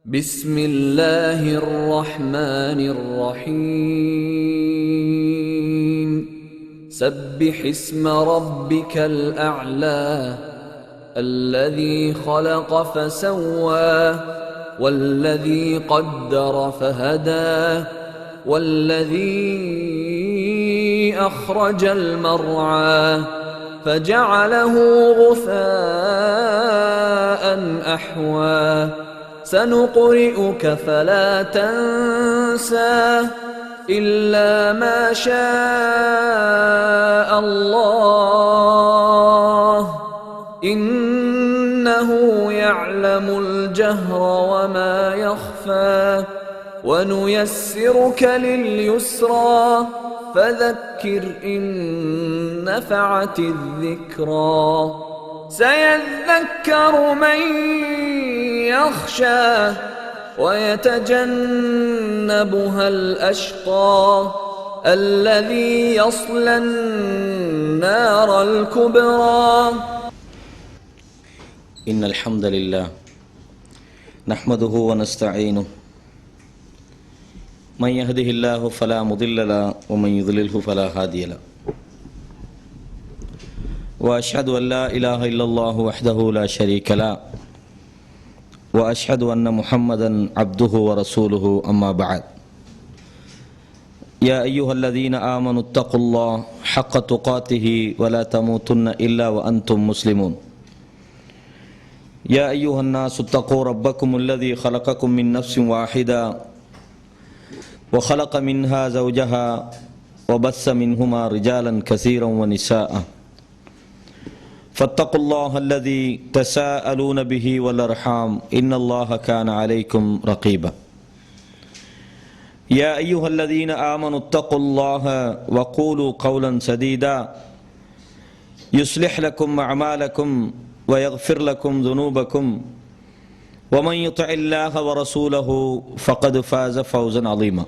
بسم الله الرحمن الرحيم سبح اسم ربك الأعلى الذي خلق فسوى والذي قدر فهدى والذي أخرج المرعى فجعله غثاء أحوى سنقرئك فلا تنسى إلا ما شاء الله إنه يعلم الجهر وما يخفى ونيسرك لليسرى فذكر إن نفعت الذكرى سيذكر من يخشى ويتجنبها الأشقى الذي يصلى النار الكبرى إن الحمد لله نحمده ونستعينه من يهده الله فلا مضل له ومن يضلله فلا هادي له وأشهد أن لا إله إلا الله وحده لا شريك له وأشهد أن محمدا عبده ورسوله أما بعد يا أيها الذين آمنوا اتقوا الله حق تقاته ولا تموتن إلا وأنتم مسلمون يا أيها الناس اتقوا ربكم الذي خلقكم من نفس واحدة وخلق منها زوجها وبث منهما رجالا كثيرا ونساء فاتقوا الله الذي تساءلون به والأرحام إن الله كان عليكم رقيبا يا أيها الذين آمنوا اتقوا الله وقولوا قولا سديدا يصلح لكم أعمالكم ويغفر لكم ذنوبكم ومن يطع الله ورسوله فقد فاز فوزا عظيما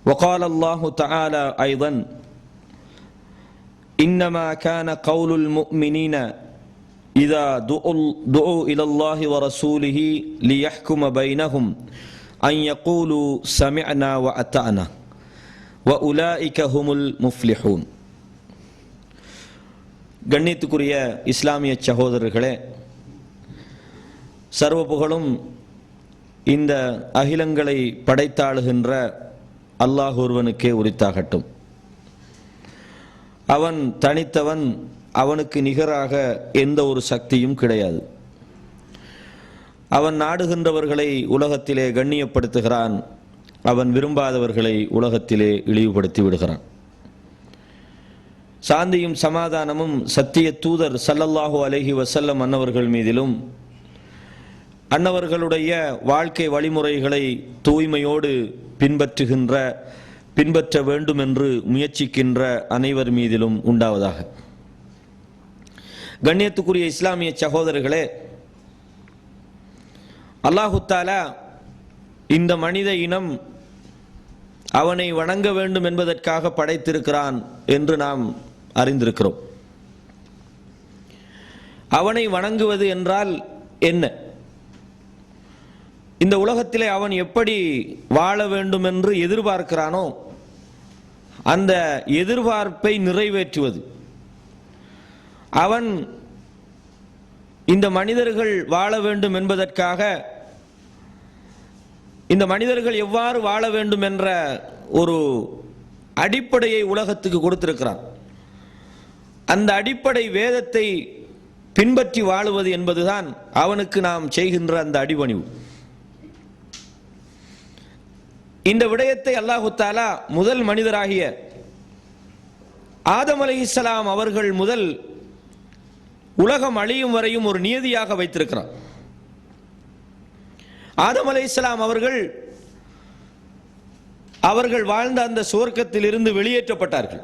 وقال الله تعالى أيضا إنما كان قول المؤمنين إذا دعوا إلى الله ورسوله ليحكم بينهم أن يقولوا سمعنا وأطعنا وأولئك هم المفلحون கண்ணியத்துக்குரிய இஸ்லாமிய சகோதரர்களே, சர்வ புகழும் இந்த அகிலங்களை படைத்தாளுகின்ற அல்லாஹ் ஒருவனுக்கே உரித்தாகட்டும். அவன் தனித்தவன், அவனுக்கு நிகராக எந்த ஒரு சக்தியும் கிடையாது. அவன் நாடுகின்றவர்களை உலகத்திலே கண்ணியப்படுத்துகிறான், அவன் விரும்பாதவர்களை உலகத்திலே இழிவுபடுத்தி விடுகிறான். சாந்தியும் சமாதானமும் சத்திய தூதர் ஸல்லல்லாஹு அலைஹி வஸல்லம் அன்னவர்கள் மீதிலும் அன்னவர்களுடைய வாழ்க்கை வழிமுறைகளை தூய்மையோடு பின்பற்ற வேண்டும் என்று முயற்சிக்கின்ற அனைவர் மீதிலும் உண்டாவதாக. கண்ணியத்துக்குரிய இஸ்லாமிய சகோதரர்களே, அல்லாஹு தஆலா இந்த மனித இனம் அவனை வணங்க வேண்டும் என்பதற்காக படைத்திருக்கிறான் என்று நாம் அறிந்திருக்கிறோம். அவனை வணங்குவது என்றால் என்ன? இந்த உலகத்திலே அவன் எப்படி வாழ வேண்டும் என்று எதிர்பார்க்கிறானோ அந்த எதிர்பார்ப்பை நிறைவேற்றுவது. அவன் இந்த மனிதர்கள் வாழ வேண்டும் என்பதற்காக இந்த மனிதர்கள் எவ்வாறு வாழ வேண்டும் என்ற ஒரு அடிப்படையை உலகத்துக்கு கொடுத்திருக்கிறான். அந்த அடிப்படை வேதத்தை பின்பற்றி வாழுவது என்பதுதான் அவனுக்கு நாம் செய்கின்ற அந்த அடிபணிவு. இந்த விடயத்தை அல்லாஹு தஆலா முதல் மனிதராகிய ஆதம் அலைஹிஸ்ஸலாம் அவர்கள் முதல் உலகம் அழியும் வரையும் ஒரு நியதியாக வைத்திருக்கிறார். ஆதம் அலைஹிஸ்ஸலாம் அவர்கள் வாழ்ந்த அந்த சுவர்க்கத்தில் இருந்து வெளியேற்றப்பட்டார்கள்.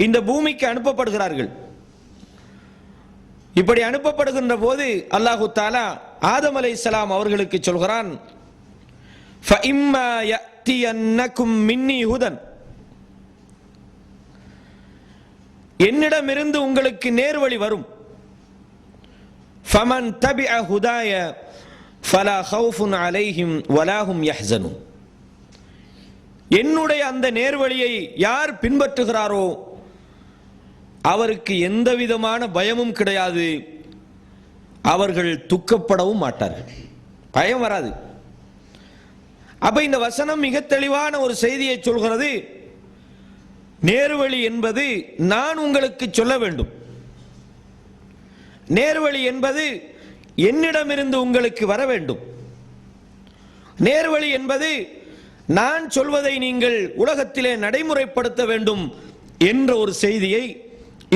இந்த பூமிக்கு அனுப்பப்படுகிறார்கள். இப்படி அனுப்பப்படுகின்ற போது அல்லாஹு தஆலா ஆதம் அலைஹிஸ்ஸலாம் அவர்களுக்கு சொல்கிறான், فَإِمَّا يَأْتِيَنَّكُمْ مِنِّي هُدًى என்னிடமிருந்து உங்களுக்கு நேர்வழி வரும். ஃபமன் தபிஅ ஹுதாய ஃபலா ஹவுஃபுன் அலைஹிம் வலா ஹும் யஹ்ஸனூன். என்னுடைய அந்த நேர்வழியை யார் பின்பற்றுகிறாரோ அவருக்கு எந்த விதமான பயமும் கிடையாது, அவர்கள் துக்கப்படவும் மாட்டார்கள், பயம் வராது. அப்ப இந்த வசனம் மிக தெளிவான ஒரு செய்தியை சொல்கிறது. நேர்வழி என்பது நான் உங்களுக்கு சொல்ல வேண்டும், நேர்வழி என்பது என்னிடமிருந்து உங்களுக்கு வர வேண்டும், நேர்வழி என்பது நான் சொல்வதை நீங்கள் உலகத்திலே நடைமுறைப்படுத்த வேண்டும் என்ற ஒரு செய்தியை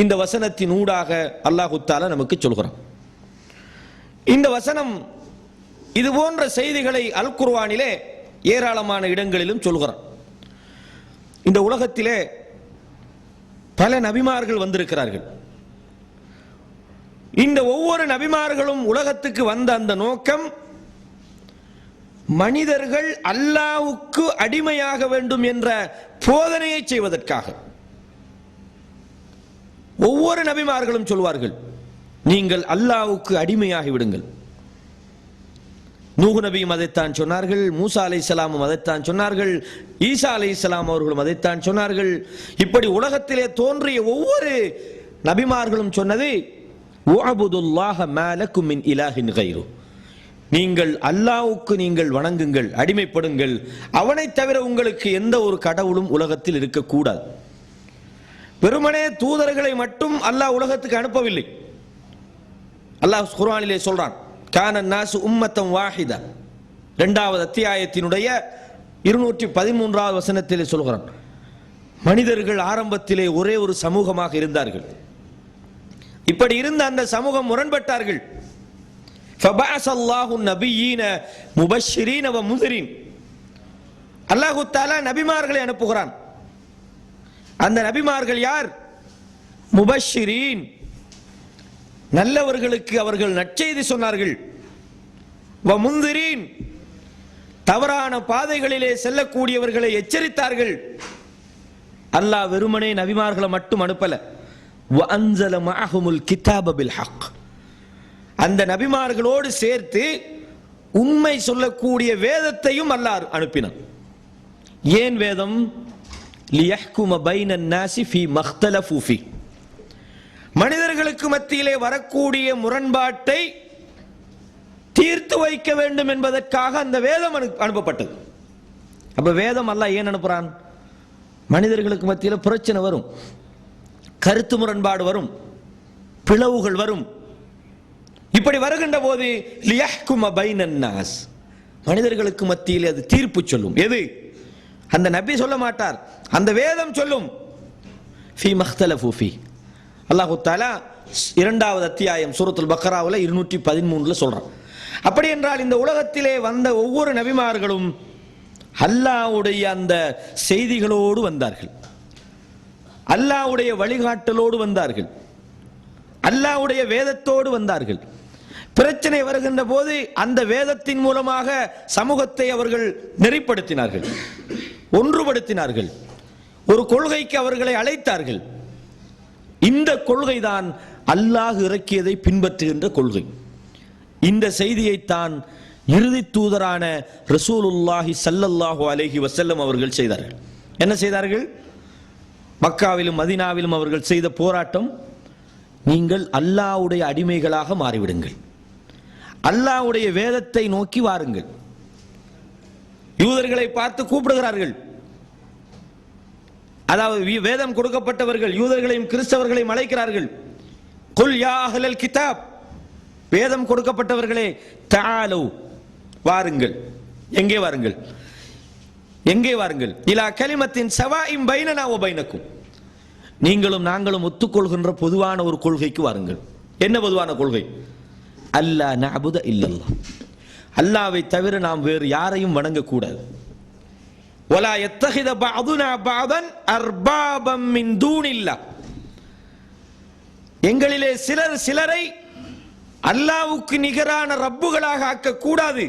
இந்த வசனத்தின் ஊடாக அல்லாஹு தஆலா நமக்கு சொல்கிறான். இந்த வசனம் இது போன்ற செய்திகளை அல் குர்ஆனிலே ஏராளமான இடங்களிலும் சொல்கிறான். இந்த உலகத்திலே பல நபிமார்கள் வந்திருக்கிறார்கள். இந்த ஒவ்வொரு நபிமார்களும் உலகத்துக்கு வந்த அந்த நோக்கம் மனிதர்கள் அல்லாஹ்வுக்கு அடிமையாக வேண்டும் என்ற போதனையை செய்வதற்காக. ஒவ்வொரு நபிமார்களும் சொல்வார்கள், நீங்கள் அல்லாஹ்வுக்கு அடிமையாகி விடுங்கள். நூஹ் நபியும் அதைத்தான் சொன்னார்கள், மூசா அலைஹிஸ்ஸலாமும் அதைத்தான் சொன்னார்கள், ஈசா அலைஹிஸ்ஸலாம் அவர்களும் அதைத்தான் சொன்னார்கள். இப்படி உலகத்திலே தோன்றிய ஒவ்வொரு நபிமார்களும் சொன்னது, உஅபுதுல்லாஹ மா லக்கும் மின் இலாஹின் கைரு, நீங்கள் அல்லாஹ்வுக்கு நீங்கள் வணங்குங்கள், அடிமைப்படுங்கள், அவனை தவிர உங்களுக்கு எந்த ஒரு கடவுளும் உலகத்தில் இருக்கக்கூடாது. வெறுமனே தூதர்களை மட்டும் அல்லாஹ் உலகத்துக்கு அனுப்பவில்லை. அல்லாஹ் குர்ஆனிலே சொல்றான், கான நாசு உம்மத்தம் வாஹிதா, 2வது அத்தியாயத்தினுடைய 213வது வசனத்திலே சொல்கிறான், மனிதர்கள் ஆரம்பத்திலே ஒரே ஒரு சமூகமாக இருந்தார்கள். இப்படி இருந்த அந்த சமூகம் முரண்பட்டார்கள். ஃபபஅஸல்லாஹு நபிய்யீன முபஷ்ஷிரீன வ முன்திரீன், அல்லாஹ் தஆலா நபிமார்களை அனுப்புகிறான். அந்த நபிமார்கள் யார்? முபஷ்ஷிரீன், நல்லவர்களுக்கு அவர்கள் நற்செய்தி சொன்னார்கள். வ முன்திரீன், தவறான பாதைகளிலே செல்லக்கூடியவர்களை எச்சரித்தார்கள். அல்லாஹ் வெறுமனே நபிமார்களை மட்டும் அனுப்பல, வ அன்ஸல மஅஹுமுல் கிதாப பில் ஹக், அந்த நபிமார்களோடு சேர்த்து உண்மை சொல்லக்கூடிய வேதத்தையும் அல்லாஹ் அனுப்பினான். ஏன் வேதம்? லியஹ்கும பைனன் நாஸி ஃபீ மக்தலஃபு ஃபீ, மனிதர்களுக்கு மத்தியிலே வரக்கூடிய முரண்பாட்டை தீர்த்து வைக்க வேண்டும் என்பதற்காக அந்த வேதம் அனுப்பப்பட்டது. அப்ப வேதம் அல்லாஹ் ஏன் அனுப்புறான்? மனிதர்களுக்கு மத்தியில் பிரச்சனை வரும், கருத்து முரண்பாடு வரும், பிளவுகள் வரும். இப்படி வருகின்ற போது லியஹ்கும பைனன் நாஸ், மனிதர்களுக்கு மத்தியில் அது தீர்ப்பு சொல்லும். எது? அந்த நபி சொல்ல மாட்டார், அந்த வேதம் சொல்லும். ஃபீ மக்தலஃபு ஃபீ, அல்லாஹ் தஆலா 2வது அத்தியாயம் சூரத்துல் பக்ராவில் 213 சொல்றான். அப்படி என்றால் இந்த உலகத்திலே வந்த ஒவ்வொரு நபிமார்களும் அல்லாஹ்வுடைய அந்த செய்திகளோடு வந்தார்கள், அல்லாஹ்வுடைய வழிகாட்டலோடு வந்தார்கள், அல்லாஹ்வுடைய வேதத்தோடு வந்தார்கள். பிரச்சனை வருகின்ற போது அந்த வேதத்தின் மூலமாக சமூகத்தை அவர்கள் நெறிப்படுத்தினார்கள், ஒன்றுபடுத்தினார்கள், ஒரு கொள்கைக்கு அவர்களை அழைத்தார்கள். இந்த கொள்கைதான் அல்லாஹ் இறக்கியதை பின்பற்றுகின்ற கொள்கை. இந்த செய்தியைத்தான் இறுதி தூதரான ரசூலுல்லாஹி ஸல்லல்லாஹு அலைஹி வஸல்லம் அவர்கள் செய்தார்கள். என்ன செய்தார்கள்? மக்காவிலும் மதீனாவிலும் அவர்கள் செய்த போராட்டம், நீங்கள் அல்லாஹ்வுடைய அடிமைகளாக மாறிவிடுங்கள், அல்லாஹ்வுடைய வேதத்தை நோக்கி வாருங்கள். யூதர்களை பார்த்து கூப்பிடுகிறார்கள், அதாவது வேதம் கொடுக்கப்பட்டவர்கள் யூதர்களையும் கிறிஸ்தவர்களையும் அழைக்கிறார்கள். குல் யா அஹ்லல் கிதாப், வேதம் கொடுக்கப்பட்டவர்களே, தஆலு, வாருங்கள். எங்கே வாருங்கள்? எங்கே வாருங்கள்? இலா கலிமத்தின் சவாஇம் பைனனா வ பைனக்கும், நீங்களும் நாங்களும் ஒத்துக்கொள்கின்ற பொதுவான ஒரு கொள்கைக்கு வாருங்கள். என்ன பொதுவான கொள்கை? அல்லா நஅபுத இல்லல்லாஹ், அல்லாஹ்வை தவிர நாம் வேறு யாரையும் வணங்கக்கூடாது. வலா யத்தஹித பஅதுனா பஅதன் அர்பாபம் மின் தூனில்லாஹ், எங்களிலே சிலர் சிலரை அல்லாஹ்வுக்கு நிகரான ரப்புகளாக ஆக்க கூடாது,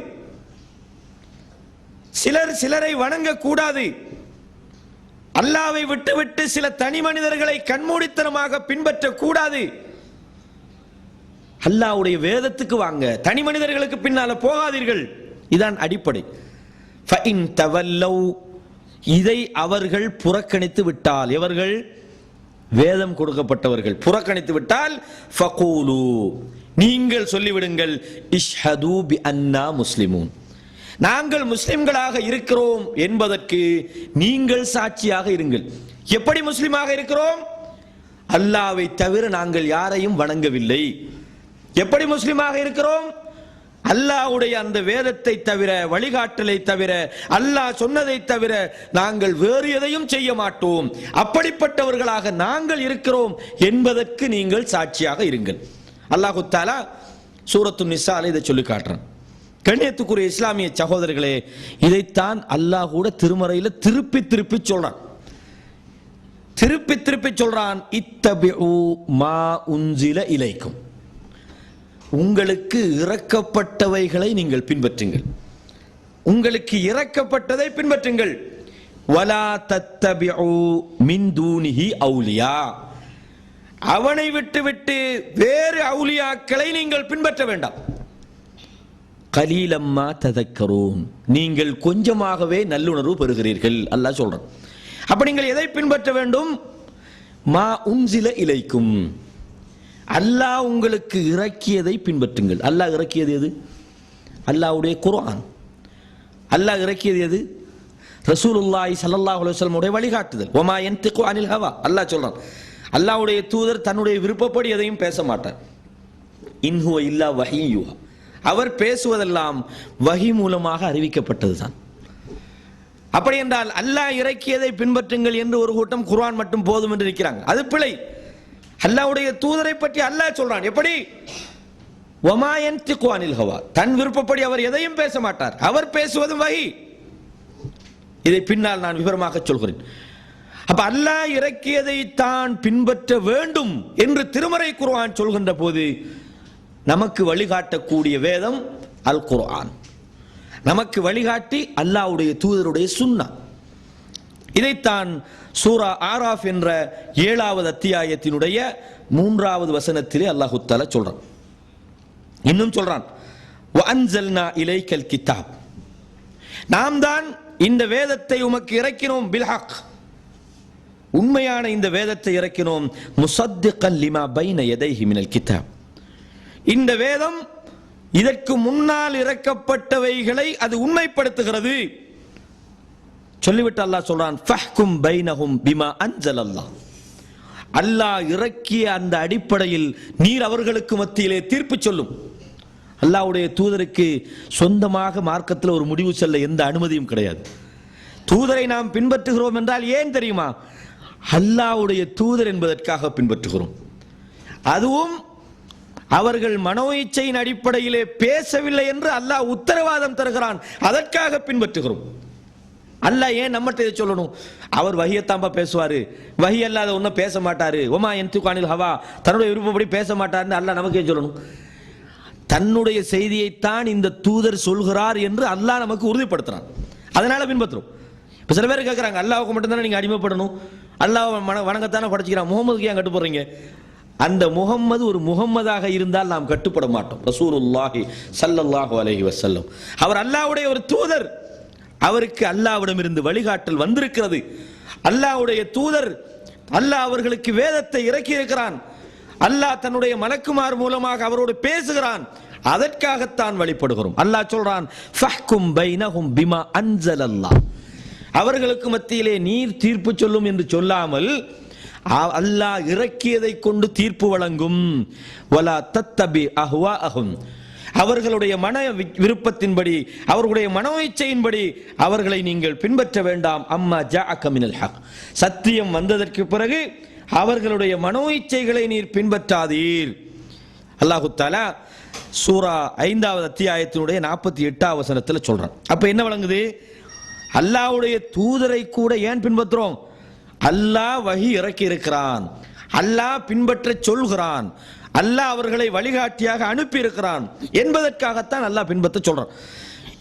சிலர் சிலரை வணங்க கூடாது. அல்லாஹ்வை விட்டுவிட்டு சில தனி மனிதர்களை கண்மூடித்தனமாக பின்பற்ற கூடாது. அல்லாஹ்வுடைய வேதத்துக்கு வாங்க, தனி மனிதர்களுக்கு பின்னால போகாதீர்கள். இதான் அடிப்படை. ஃபஇன் தவல்லவ், இதை அவர்கள் புறக்கணித்து விட்டால், எவர்கள்? வேதம் கொடுக்கப்பட்டவர்கள் புறக்கணித்து விட்டால், ஃபகூலு, நீங்கள் சொல்லிவிடுங்கள், இஷ்ஹது பி அன்னா முஸ்லிமூன், நாங்கள் முஸ்லிம்களாக இருக்கிறோம் என்பதற்கு நீங்கள் சாட்சியாக இருங்கள். எப்படி முஸ்லிமாக இருக்கிறோம்? அல்லாஹ்வை தவிர நாங்கள் யாரையும் வணங்கவில்லை. எப்படி முஸ்லிமாக இருக்கிறோம்? அல்லாஹ்வுடைய அந்த வேதத்தை தவிர, வழிகாட்டலை தவிர, அல்லாஹ் சொன்னதை தவிர நாங்கள் வேறு எதையும் செய்ய மாட்டோம். அப்படிப்பட்டவர்களாக நாங்கள் இருக்கிறோம் என்பதற்கு நீங்கள் சாட்சியாக இருங்கள். அல்லாஹு தஆலா சூரத்து நிசால இதை சொல்லி காட்டுறான். கண்ணியத்துக்குரிய இஸ்லாமிய சகோதரர்களே, இதைத்தான் அல்லாஹ் கூட திருமறையில் திருப்பி திருப்பி சொல்றான். திருப்பி திருப்பி சொல்றான், இத்தபிஉ மா உன்சில இலைக்கும், உங்களுக்கு இறக்கப்பட்டவைகளை நீங்கள் பின்பற்றுங்கள், உங்களுக்கு இறக்கப்பட்டதை பின்பற்றுங்கள். வலா தத்தபிஉ மின் தூனிஹி அவுலியா, அவனை விட்டு வேறு அவுலியாக்களை நீங்கள் பின்பற்ற வேண்டாம். கலீலம்மா ததக்கரூன், நீங்கள் கொஞ்சமாகவே நல்லுணர்வு பெறுகிறீர்கள் அல்லாஹ் சொல்றான். அப்ப நீங்கள் எதை பின்பற்ற வேண்டும்? மா உன்சில இலைக்கும், அல்லாஹ் உங்களுக்கு இறக்கியதை பின்பற்றுங்கள். அல்லாஹ் இறக்கியது எது? அல்லாஹ்வுடைய குர்ஆன். அல்லாஹ் இறக்கியது எது? ரசூலுல்லாஹி ஸல்லல்லாஹு அலைஹி வஸல்லம் உடைய வழிகாட்டுதல். வமா யன்திகு அனில் ஹவா, அல்லாஹ் சொல்றான். அல்லாஹ்வுடைய தூதர் தன்னுடைய விருப்பப்படி எதையும் பேச மாட்டார். இன் ஹுவ இல்லா வஹீ யூஹா, அவர் பேசுவதெல்லாம் வஹி மூலமாக அறிவிக்கப்பட்டதுதான். அப்படி என்றால் அல்லாஹ் இறக்கியதை பின்பற்றுங்கள் என்று ஒரு கூட்டம் குர்ஆன் மட்டும் போதும் என்று இருக்கிறாங்க. அது பிழை. அல்லாஹ்வுடைய தூதரை பற்றி அல்லாஹ் சொல்றான். எப்படி? வமா யன்திகு அனில் ஹவா, தன் விருப்பப்படி அவர் எதையும் பேச மாட்டார், அவர் பேசுவது வஹி. இதை பின்னால் நான் விவரமாக சொல்கிறேன். அப்ப அல்லாஹ் இறக்கியதை தான் பின்பற்ற வேண்டும் என்று திருமறை குர்ஆன் சொல்கின்ற போது நமக்கு வழிகாட்டக்கூடிய வேதம் அல் குர்ஆன், நமக்கு வழிகாட்டி அல்லாஹ்வுடைய தூதருடைய சுன்னா. இதைத்தான் சூரா ஆராஃப் என்ற 7வது அத்தியாயத்தினுடைய 3வது வசனத்திலே அல்லாஹ் தஆலா சொல்றான். இன்னும் சொல்றான், வஅன்ஸல்னா இலைக்கல் கிதாப், நாம் தான் இந்த வேதத்தை உமக்கு இறக்கினோம், பில் ஹக், உண்மையான இந்த வேதத்தை இறக்கினோம், முஸத்திகன் லிமா பைன யதைஹி மினல் கிதாப், இந்த வேதம் இதற்கு முன்னால் இறக்கப்பட்டவைகளை அது உண்மைப்படுத்துகிறது. சொல்லிவிட்டு அல்லாஹ் சொல்றான், ஃபஹ்கும் பைனஹும் பிமா அன்ஸலல்லாஹ், அல்லாஹ் இறக்கிய அந்த அடிப்படையில் நீர் அவர்களுக்கு மத்தியிலே தீர்ப்பு சொல்லும். அல்லாஹ்வுடைய தூதருக்கு சொந்தமாக மார்க்கத்தில் ஒரு முடிவு சொல்ல எந்த அனுமதியும் கிடையாது. தூதரை நாம் பின்பற்றுகிறோம் என்றால் ஏன் தெரியுமா? அல்லாஹ்வுடைய தூதர் என்பதற்காக பின்பற்றுகிறோம். அதுவும் அவர்கள் மனோ இச்சையின் அடிப்படையிலே பேசவில்லை என்று அல்லாஹ் உத்தரவாதம் தருகிறான், அதற்காக பின்பற்றுகிறோம். அல்லாஹ் ஏன் நம்மகிட்ட இதை சொல்லணும்? அவர் வஹியத்தாம்பா பேசுவாரு, வஹி அல்லாத ஒன்னும் பேச மாட்டாரு, ஒமா யன்திகு அனில் ஹவா, தன்னுடைய விருப்பப்படி பேச மாட்டார்னு அல்லாஹ் நமக்கு ஏன் சொல்லணும்? தன்னுடைய செய்தியைத்தான் இந்த தூதர் சொல்கிறார் என்று அல்லாஹ் நமக்கு உறுதிப்படுத்துறான், அதனால பின்பற்றுறோம். இப்போ சில பேர் கேட்குறாங்க, அல்லாஹ்வுக்கு மட்டும்தானே நீங்கள் அடிமைப்படணும், அல்லாஹ் வணங்கத்தானே படைச்சிக்கிறான், முகமதுக்கு ஏன் கட்டுப்படுறீங்க? அந்த முகம்மது ஒரு முகம்மதாக இருந்தால் நாம் கட்டுப்பட மாட்டோம். ரசூலுல்லாஹி ஸல்லல்லாஹு அலைஹி வஸல்லம் அவர் அல்லாஹ்வுடைய ஒரு தூதர், அவருக்கு அல்லாஹ்விடமிருந்து வழிகாட்டல் வந்திருக்கிறது. அல்லாஹ்வுடைய தூதர், அல்லாஹ் அவர்களுக்கு வேதத்தை இறக்கி இருக்கிறான், அல்லாஹ் தன்னுடைய மலக்குமார் மூலமாக அவரோடு பேசுகிறான், அதற்காகத்தான் வழிபடுகிறோம். அல்லாஹ் சொல்றான், ஃபஹ்கும் பைனஹும் பிமா அன்ஸலல்லாஹ், அவர்களுக்கு மத்தியிலே நீர் தீர்ப்பு சொல்லும் என்று சொல்லாமல் அல்லாஹ் இறக்கியதை கொண்டு தீர்ப்பு வழங்கும். வலா தத்தபி அஹ்வாஅஹும், அவர்களுடைய மன விருப்பத்தின்படி, அவர்களுடைய மனோ இச்சையின்படி அவர்களை நீங்கள் பின்பற்ற வேண்டாம். அம்மா ஜாஅக மினல் ஹக், சத்தியம் வந்ததற்கு பிறகு அவர்களுடைய மனோ இச்சைகளை நீர் பின்பற்றாதீர். அல்லாஹு தஆலா சூரா 5வது அத்தியாயத்தினுடைய 48வது வசனத்தில் சொல்றான். அப்ப என்ன வழங்குது? அல்லாஹ்வுடைய தூதரை கூட ஏன் பின்பற்றுறோம்? அல்லாஹ் வஹி இறக்கி இருக்கிறான், அல்லாஹ் பின்பற்ற சொல்கிறான், அல்லாஹ் அவர்களை வழிகாட்டியாக அனுப்பி இருக்கிறான் என்பதற்காகத்தான் அல்லாஹ் பின்பற்ற சொல்றான்.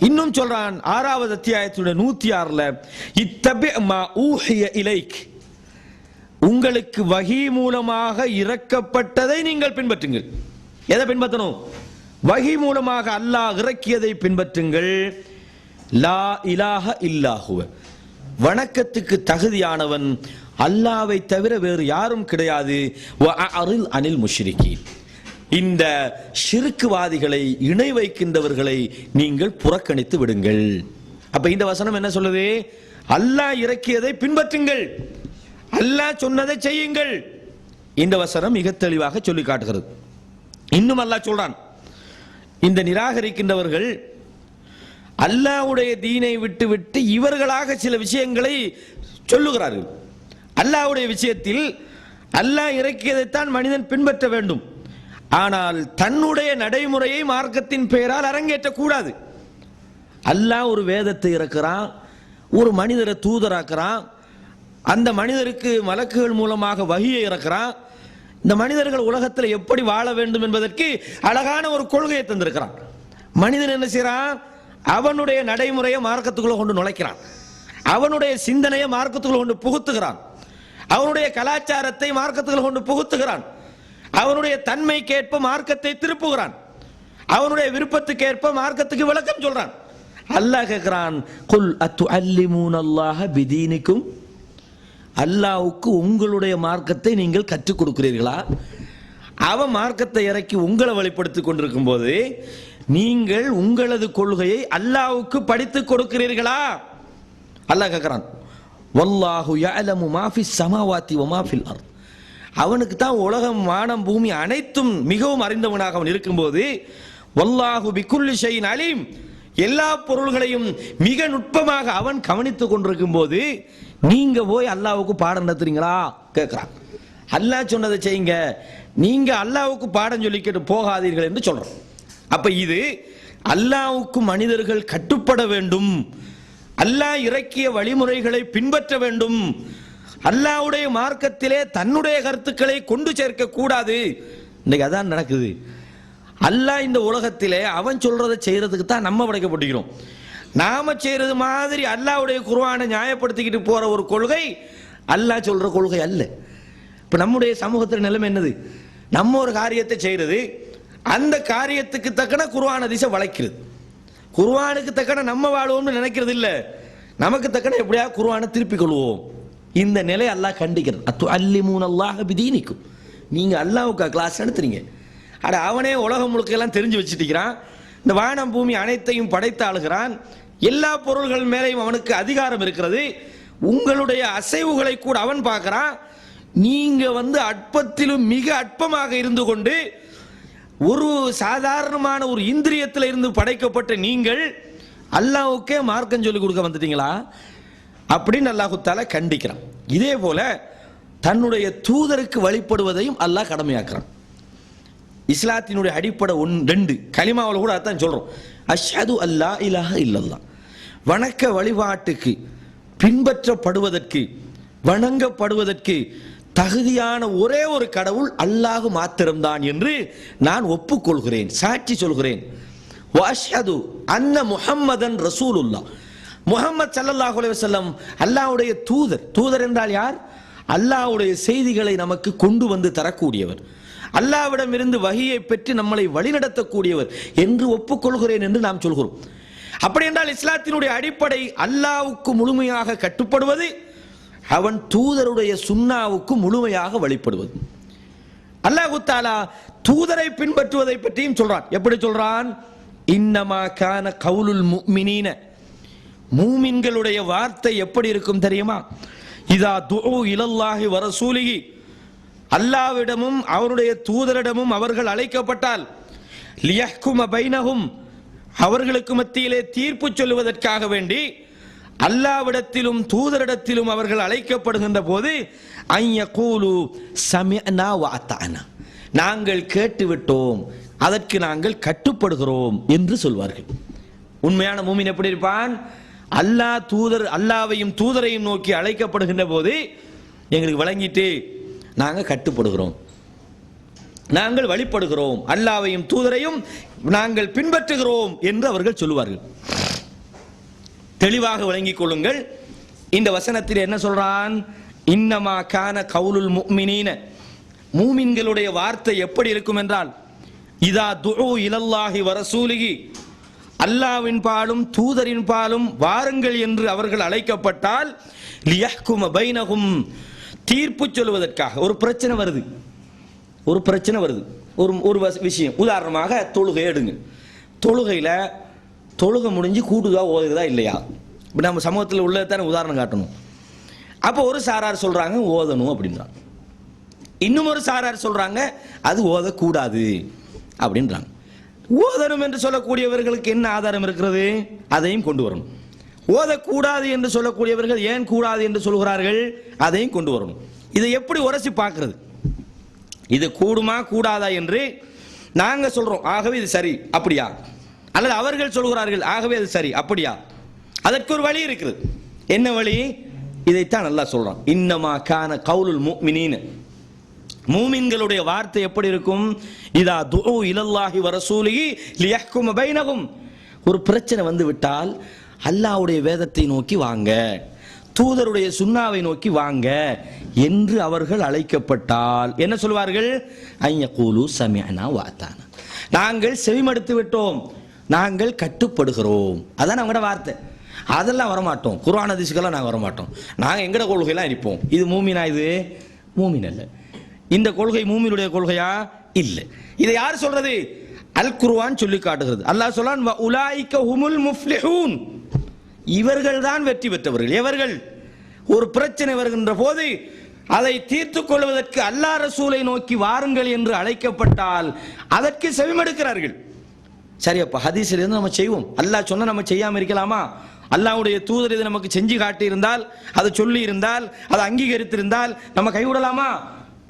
இன்னும் சொல்றான் 6வது அத்தியாயத்தினுடைய 106ல, இத்தபி மா ஊஹிய இலைக், உங்களுக்கு வஹி மூலமாக இறக்கப்பட்டதை நீங்கள் பின்பற்றுங்கள். எதை பின்பற்றணும்? வஹி மூலமாக அல்லாஹ் இறக்கியதை பின்பற்றுங்கள். லா இலாஹ இல்லாஹுவ, வணக்கத்துக்கு தகுதியானவன் அல்லாஹ்வை தவிர வேறு யாரும் கிடையாது. வஅரில் அனில் முஷ்ரிகீன், இந்த ஷிர்க்குவாதிகளை, இணை வைக்கின்றவர்களை நீங்கள் புறக்கணித்து விடுங்கள். அப்ப இந்த வசனம் என்ன சொல்லுது? அல்லாஹ் இறக்கியதை பின்பற்றுங்கள், அல்லாஹ் சொன்னதை செய்யுங்கள். இந்த வசனம் மிக தெளிவாக சொல்லி காட்டுகிறது. இன்னும் அல்லாஹ் சொல்றான், இந்த நிராகரிக்கின்றவர்கள் அல்லாஹ்வுடைய தீனை விட்டு விட்டு இவர்களாக சில விஷயங்களை சொல்லுகிறார்கள். அல்லாஹ்வுடைய விஷயத்தில் அல்லாஹ் இறக்கியதைத்தான் மனிதன் பின்பற்ற வேண்டும், ஆனால் தன்னுடைய நடைமுறையை மார்க்கத்தின் பெயரால் அரங்கேற்றக்கூடாது. அல்லாஹ் ஒரு வேதத்தை இறக்குறான், ஒரு மனிதரை தூதராக்குறான், அந்த மனிதருக்கு மலக்குகள் மூலமாக வஹியை இறக்குறான். இந்த மனிதர்கள் உலகத்தில் எப்படி வாழ வேண்டும் என்பதற்கு அழகான ஒரு கொள்கையை தந்திருக்கிறான். மனிதன் என்ன செய்யறான்? அவனுடைய நடைமுறையை மார்க்கத்துக்குள்ள கொண்டு நுழைக்கிறான், அவனுடைய சிந்தனையை மார்க்கத்துக்குள்ள கொண்டு புகுத்துகிறான், அவனுடைய கலாச்சாரத்தை மார்க்கத்துக்குள்ள கொண்டு புகுத்துகிறான், அவனுடைய தன்மைக்கேற்ப மார்க்கத்தை திருப்புகிறான், அவனுடைய விருப்பத்துக்கு ஏற்ப மார்க்கத்துக்கு விளக்கம் சொல்றான். அல்லாஹ் கேட்கிறான், குல் அத்துஅல்லிமூனல்லாஹ பிதீனிக்கும், அல்லாஹ்வுக்கு உங்களுடைய மார்க்கத்தை நீங்கள் கற்றுக் கொடுக்கிறீர்களா? அவன் மார்க்கத்தை இறக்கி உங்களை வழிபடுத்திக் கொண்டிருக்கும் போது நீங்கள் உங்களது கொள்கையை அல்லாஹ்வுக்கு படித்துக் கொடுக்கிறீர்களா? அல்லாஹ் கேட்கிறான், வல்லாஹு யஅலமு மா ஃபிஸ் ஸமாவாதி வ மா ஃபில் அர்த், அவனுக்கு தான் உலகம், வானம், பூமி அனைத்தும் மிகவும் அறிந்தவனாக அவன் இருக்கும்போது, வல்லாஹு பிகுல்லி ஷைஇன் அலீம், எல்லா பொருள்களையும் மிக நுட்பமாக அவன் கவனித்துக் கொண்டிருக்கும் போது நீங்க போய் அல்லாஹ்வுக்கு பாடம் நடத்துறீங்களா கேட்கிறான். அல்லாஹ் சொன்னதை செய்யுங்க, நீங்க அல்லாஹ்வுக்கு பாடம் சொல்லிக்கிட்டு போகாதீர்கள் என்று சொல்றோம். அப்ப இது அல்லாஹ்வுக்கு மனிதர்கள் கட்டுப்பட வேண்டும், அல்லாஹ் இறக்கிய வழிமுறைகளை பின்பற்ற வேண்டும், அல்லாஹ்வுடைய மார்க்கத்திலே தன்னுடைய கருத்துக்களை கொண்டு சேர்க்க கூடாது. இன்னைக்கு அதான் நடக்குது. அல்லாஹ் இந்த உலகத்திலே அவன் சொல்றதை செய்யறதுக்கு தான் நம்ம படைக்கப்பட்டிருக்கிறோம். நாம செய்யறது மாதிரி அல்லாஹ்வுடைய குர்ஆனை நியாயப்படுத்திக்கிட்டு போற ஒரு கொள்கை அல்லாஹ் சொல்ற கொள்கை அல்ல. இப்ப நம்முடைய சமூகத்தில் நிலைமை என்னது? நம்ம ஒரு காரியத்தை செய்யறது, அந்த காரியத்துக்கு தக்கன குர்ஆன் ஹதீஸை வளைக்கிறது, குர்ஆனுக்கு தக்கன நம்ம வாழுவோம்னு நினைக்கிறது இல்ல, நமக்கு தக்கன எப்படியா குர்ஆனை திருப்பிக் கொள்வோம். இந்த நிலை அல்லாஹ் கண்டிக்கிறது. அத்துஅல்லிமூனல்லாஹ பிதீனிக்கும், நீங்க அல்லாஹ்வுக்கு கிளாஸ் நடத்துறீங்க, அட அவனே உலகம் முழுக்க எல்லாம் தெரிஞ்சு வச்சுட்டிருக்கிறான், இந்த வானம் பூமி அனைத்தையும் படைத்து ஆளுகிறான், எல்லா பொருள்கள் மேலேயும் அவனுக்கு அதிகாரம் இருக்கிறது, உங்களுடைய அசைவுகளை கூட அவன் பார்க்கிறான். நீங்க அற்பத்திலும் மிக அற்பமாக இருந்து கொண்டு ஒரு சாதாரணமான ஒரு இந்திரியத்தில் இருந்து படைக்கப்பட்ட நீங்கள் அல்லாஹ்வுக்கே மார்க்கம் சொல்லி கொடுக்க வந்துட்டீங்களா அப்படின்னு அல்லாஹ் தஆலா கண்டிக்கிறான். இதே போல தன்னுடைய தூதருக்கு வழிபடுவதையும் அல்லாஹ் கடமையாக்குறான். இஸ்லாத்தினுடைய அடிப்படை 2 கலிமாவில் கூட அதான் சொல்றோம், அஷ்ஹது அல்லா இலாஹ இல்லல்லாஹ், வணக்க வழிபாட்டுக்கு பின்பற்றப்படுவதற்கு வணங்கப்படுவதற்கு தகுதியான ஒரே ஒரு கடவுள் அல்லாஹ் மாத்திரம்தான் என்று நான் ஒப்புக்கொள்கிறேன், சாட்சி சொல்கிறேன். வஅஷ்ஹது அன்ன முஹம்மதன் ரசூலுல்லாஹ், முஹம்மது ஸல்லல்லாஹு அலைஹி வஸல்லம் அல்லாஹ்வுடைய தூதர். தூதர் என்றால் யார்? அல்லாஹ்வுடைய செய்திகளை நமக்கு கொண்டு வந்து தரக்கூடியவர், அல்லாஹ்விடம் இருந்து வஹியை பெற்று நம்மளை வழிநடத்தக்கூடியவர் என்று ஒப்புக்கொள்கிறேன் என்று நாம் சொல்கிறோம். அப்படி என்றால் இஸ்லாத்தினுடைய அடிப்படை அல்லாஹ்வுக்கு முழுமையாக கட்டுப்படுவது, அவன் தூதருடைய சுன்னாவுக்கு முழுமையாக வழிபடுவது. அல்லாஹ் தஆலா தூதரை பின்பற்றுவதை பற்றியும் சொல்றான். எப்படி சொல்றான்? இன்னமா கான கவுலுல் முஃமினீன, மூமின்களுடைய வார்த்தை எப்படி இருக்கும் தெரியுமா? இதா துஉ இலல்லாஹி வ ரசூலிஹி, அல்லாஹ்விடமும் அவருடைய தூதரிடமும் அவர்கள் அழைக்கப்பட்டால், லியஹ்கும பைனஹும், அவர்களுக்கு மத்தியிலே தீர்ப்பு சொல்லுவதற்காக வேண்டி அல்லாஹ்விடத்திலும் தூதரிடத்திலும் அவர்கள் அழைக்கப்படுகின்ற போது, அய்யகூலு சமிஅனா வ அத்தஅனா, நாங்கள் கேட்டுவிட்டோம், அதற்கு நாங்கள் கட்டுப்படுகிறோம் என்று சொல்வார்கள். உண்மையான மூமின் எப்படி இருப்பான்? அல்லாஹ் தூதர், அல்லாஹ்வையும் தூதரையும் நோக்கி அழைக்கப்படுகின்ற போது எங்களுக்கு வழங்கிட்டு நாங்கள் கட்டுப்படுகிறோம், நாங்கள் வழிபடுகிறோம், அல்லாஹ்வையும் தூதரையும் நாங்கள் பின்பற்றுகிறோம் என்று அவர்கள் சொல்லுவார்கள். தெளிவாக விளங்கிக் கொள்ளுங்கள். இந்த வசனத்தில் என்ன சொல்றான்? இன்னமா கான கவுலுல் முஃமினீன, மூமின்களுடைய வார்த்தை எப்படி இருக்கும் என்றால், இதா துஉ இலல்லாஹி வ ரசூலிஹி, அல்லாஹ்வின் பாலும் தூதரின் பாலும் வாருங்கள் என்று அவர்கள் அழைக்கப்பட்டால், லியஹ்கும பைனஹும், தீர்ப்பு சொல்வதற்காக. ஒரு பிரச்சனை வருது, ஒரு விஷயம். உதாரணமாக தொழுகை எடுங்க. தொழுகை முடிஞ்சு கூடுதா ஓதுதா இல்லையா? இப்போ நம்ம சமூகத்தில் உள்ளதான உதாரணம் காட்டணும். அப்போ ஒரு சாரார் சொல்றாங்க ஓதணும் அப்படின்றாங்க, இன்னும் ஒரு சாரார் சொல்றாங்க அது ஓதக்கூடாது அப்படின்றாங்க. ஓதணும் என்று சொல்லக்கூடியவர்களுக்கு என்ன ஆதாரம் இருக்கிறது? அதையும் கொண்டு வரணும். ஓதக்கூடாது என்று சொல்லக்கூடியவர்கள் ஏன் கூடாது என்று சொல்கிறார்கள்? அதையும் கொண்டு வரணும். இதை எப்படி உரசி பார்க்கிறது? இது கூடுமா கூடாதா என்று நாங்க சொல்றோம், ஆகவே இது சரி அப்படியா, அல்லது அவர்கள் சொல்கிறார்கள் ஆகவே அது சரி அப்படியா? அதற்கு ஒரு வழி இருக்குது. என்ன வழி? இதைத்தான் அல்லாஹ் சொல்றான், இன்னமா கான கவுலுல் முஃமினீன, மூமின்களுடைய வார்த்தை எப்படி இருக்கும்? இதா துஉ இலல்லாஹி வ ரசூலிஹி லியஹ்கும பைனஹும், ஒரு பிரச்சனை வந்து விட்டால் அல்லாஹ்வுடைய வேதத்தை நோக்கி வாங்க, தூதருடைய சுன்னாவை நோக்கி வாங்க என்று அவர்கள் அழைக்கப்பட்டால் என்ன சொல்வார்கள்? ஐயகூலு சமிஅனா வ அதானா, நாங்கள் செவிமடுத்து விட்டோம், நாங்கள் கட்டுப்படுகிறோம். அதான் அவங்களோட வார்த்தை. அதெல்லாம் வரமாட்டோம், குர்ஆன் ஹதீஸ்க்கெல்லாம் நாங்கள் வரமாட்டோம், நாங்கள் எங்கட கொள்கையெல்லாம் இருப்போம். இது மூமினா? இது மூமின் அல்ல. இந்த கொள்கை மூமினுடைய கொள்கையா? இல்லை. இதை யார் சொல்றது? அல் குர்ஆன் சொல்லி காட்டுகிறது. அல்லாஹ் சொல்றான், வ உலாயிக ஹுமுல் முஃப்லிஹூன், இவர்கள் தான் வெற்றி பெற்றவர்கள். எவர்கள்? ஒரு பிரச்சனை வருகின்ற போது அதை தீர்த்துக் கொள்வதற்கு அல்லாஹ் ரசூலை நோக்கி வாருங்கள் என்று அழைக்கப்பட்டால் அதற்கு செவிமடுக்கிறார்கள். சரி, அப்ப ஹதீஸில் இருந்து நம்ம செய்வோம், அல்லாஹ் சொன்னா நம்ம செய்யாம இருக்கலாமா? அல்லாஹ்வுடைய தூதர் இதை நமக்கு செஞ்சு காட்டி இருந்தால், அதை சொல்லி இருந்தால், அதை அங்கீகரித்திருந்தால் நம்ம கைவிடலாமா?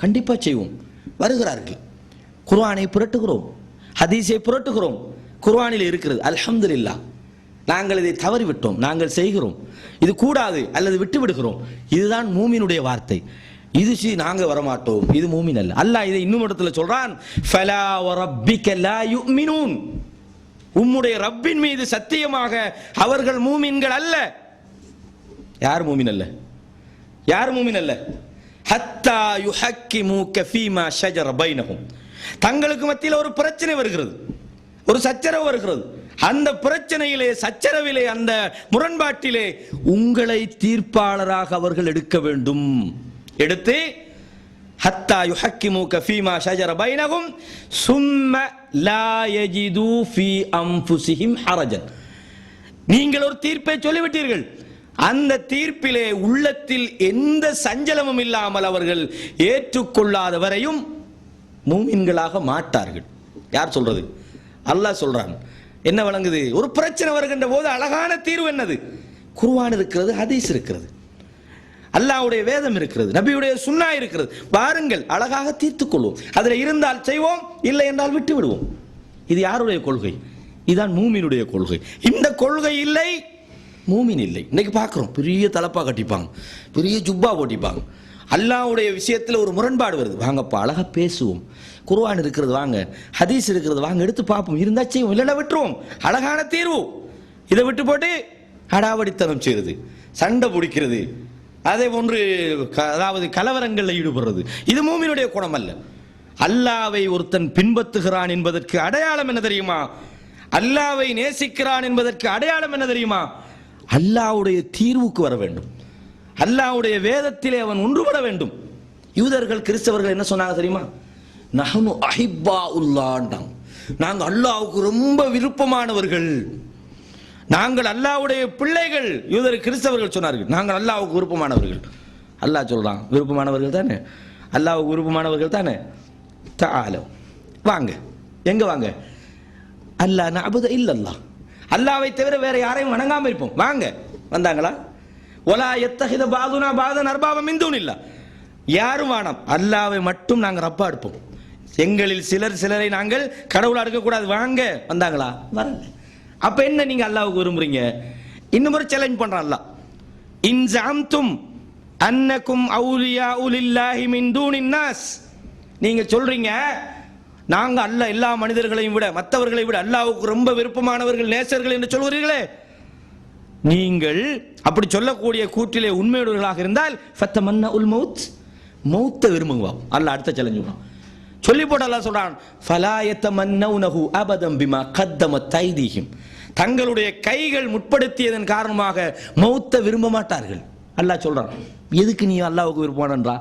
கண்டிப்பா செய்வோம். வருகிறார்கள், குர்ஆனை புரட்டுகிறோம், ஹதீஸை புரட்டுகிறோம், குர்ஆனில் இருக்கிறது, அல்ஹம்துலில்லாஹ். நாங்கள் இதை தவறிவிட்டோம், நாங்கள் செய்கிறோம், இது கூடாது அல்லது விட்டு விடுகிறோம். இதுதான் மூமினுடைய வார்த்தை. இது நாங்க வரமாட்டோம், இது மூமின் அல்ல. அல்லாஹ் இதை இன்னும் இடத்துல சொல்றான், ஃபலா வரப்பிக லா யுமினூன், உம்முடைய ரப்பின் மீது சத்தியமாக அவர்கள் மூமின்கள் அல்ல. யார் மூமின் அல்ல? யார் மூமின் அல்ல? ஹத்தா யுஹக்கிமுக ஃபீமா ஷஜர பைனஹும், தங்களுக்கு மத்தியில் ஒரு பிரச்சனை வருகிறது, ஒரு சச்சரவு வருகிறது, அந்த பிரச்சனையிலே, சச்சரவிலே, அந்த முரண்பாட்டிலே உங்களை தீர்ப்பாளராக அவர்கள் எடுக்க வேண்டும். எடுத்து ஹத்தா யுஹக்கிமுக ஃபீமா ஷஜர பைனஹும் சும்ம லா யஜிது ஃபீ அன்ஃபுஸிஹிம் ஹரஜன், நீங்கள் ஒரு தீர்ப்பை சொல்லிவிட்டீர்கள், அந்த தீர்ப்பிலே உள்ளத்தில் எந்த சஞ்சலமும் இல்லாமல் அவர்கள் ஏற்றுக்கொள்ளாத வரையும் மூமின்களாக மாட்டார்கள். யார் சொல்றது? அல்லாஹ் சொல்றான். என்ன வழங்குது? ஒரு பிரச்சனை வருகின்ற போது அழகான தீர்வு என்னது? குர்ஆன் இருக்கிறது, ஹதீஸ் இருக்கிறது, அல்லாஹ்வுடைய வேதம் இருக்கிறது, நபியுடைய சுன்னா இருக்கிறது. வாருங்கள், அழகாக தீர்த்துக் கொள்வோம். அதில் இருந்தால் செய்வோம், இல்லை என்றால் விட்டு விடுவோம். இது யாருடைய கொள்கை? இதுதான் மூமினுடைய கொள்கை. இந்த கொள்கை இல்லை, மூமின் இல்லை. இன்னைக்கு பார்க்கிறோம், பெரிய தலப்பா கட்டிப்பாங்க, பெரிய ஜுப்பா போட்டிப்பாங்க. அல்லாஹ்வுடைய விஷயத்தில் ஒரு முரண்பாடு வருது, வாங்கப்பா அழகா பேசுவோம், குர்ஆன் இருக்கிறது வாங்க, ஹதீஸ் இருக்கிறது வாங்க, எடுத்து பார்ப்போம், இருந்தா செய்வோம், இல்லைன்னா விட்டுருவோம். அழகான தீர்வு. இதை விட்டு போட்டு அடாவடித்தனம் செய்யறது, சண்டை பிடிக்கிறது, அதே போன்று அதாவது கலவரங்களில் ஈடுபடுறது, இது மூமினுடைய குணம் அல்ல. அல்லாஹ்வை ஒருத்தன் பின்பற்றுகிறான் என்பதற்கு அடையாளம் என்ன தெரியுமா? அல்லாஹ்வை நேசிக்கிறான் என்பதற்கு அடையாளம் என்ன தெரியுமா? அல்லாஹ்வுடைய தீர்வுக்கு வர வேண்டும், அல்லாஹ்வுடைய வேதத்திலே அவன் ஒன்றுபட வேண்டும். யூதர்கள் கிறிஸ்தவர்கள் என்ன சொன்னாங்க தெரியுமா? நஹ்னு அஹிப்பாஉல்லாஹ், நாங்கள் அல்லாஹ்வுக்கு ரொம்ப விருப்பமானவர்கள், நாங்கள் அல்லாஹ்வுடைய பிள்ளைகள். யூதர் கிறிஸ்தவர்கள் சொன்னார்கள் நாங்கள் அல்லாஹ்வுக்கு விருப்பமானவர்கள். அல்லாஹ் சொல்றான், விருப்பமானவர்கள் தானே, அல்லாஹ்வுக்கு விருப்பமானவர்கள் தானே, தஆலு வாங்க. எங்க வாங்க? அல்லா நஅபுத இல்லல்லாஹ், அல்லாஹ்வை தவிர வேற யாரையும் வணங்காம இருப்போம், வாங்க. வந்தாங்களா? வலா யத்தஹித பாதுனா பாதன் அர்பாப மின் தூனில்லாஹ், யாரும் வானம், அல்லாஹ்வை மட்டும் நாங்கள் ரப்பா எடுப்போம், எங்களில் சிலரை நாங்கள் கடவுளா எடுக்க கூடாது, வாங்க. வந்தாங்களா? வரல. அப்ப என்ன நீங்க அல்லாஹ்வுக்கு விரும்புறீங்க? இன்னும் ஒரு சேலஞ்ச் பண்றான் அல்லாஹ், இன் ஜஅம்தும் அன்னகும் அவுலியாஉ லில்லாஹி மின் தூனின் நாஸ், நீங்க சொல்றீங்க நாங்க அல்லாஹ் எல்லா மனிதர்களையும் விட, மற்றவர்களை விட அல்லாஹ்வுக்கு ரொம்ப விருப்பமானவர்கள், நேசர்கள் என்று சொல்கிறீர்களே, நீங்கள் அப்படி சொல்லக்கூடிய கூற்றிலே உண்மையுடையவர்களாக இருந்தால் ஃபத்தமன்னா உல் மௌத், மௌத்தை விரும்புங்க. அல்லாஹ் அடுத்த சேலஞ்ச். சொல்லி போட்டு அல்லாஹ் சொல்றான் ஃபலா யதமன்னௌனஹு அபதம் பிமா கத்தமத் ஐதீஹிம், தங்களுடைய கைகள் முற்படுத்தியதன் காரணமாக மௌத்தை விரும்ப மாட்டார்கள். அல்லாஹ் சொல்றான். எதுக்கு நீ அல்லாஹ்வுக்கு விருப்பமானன்றா?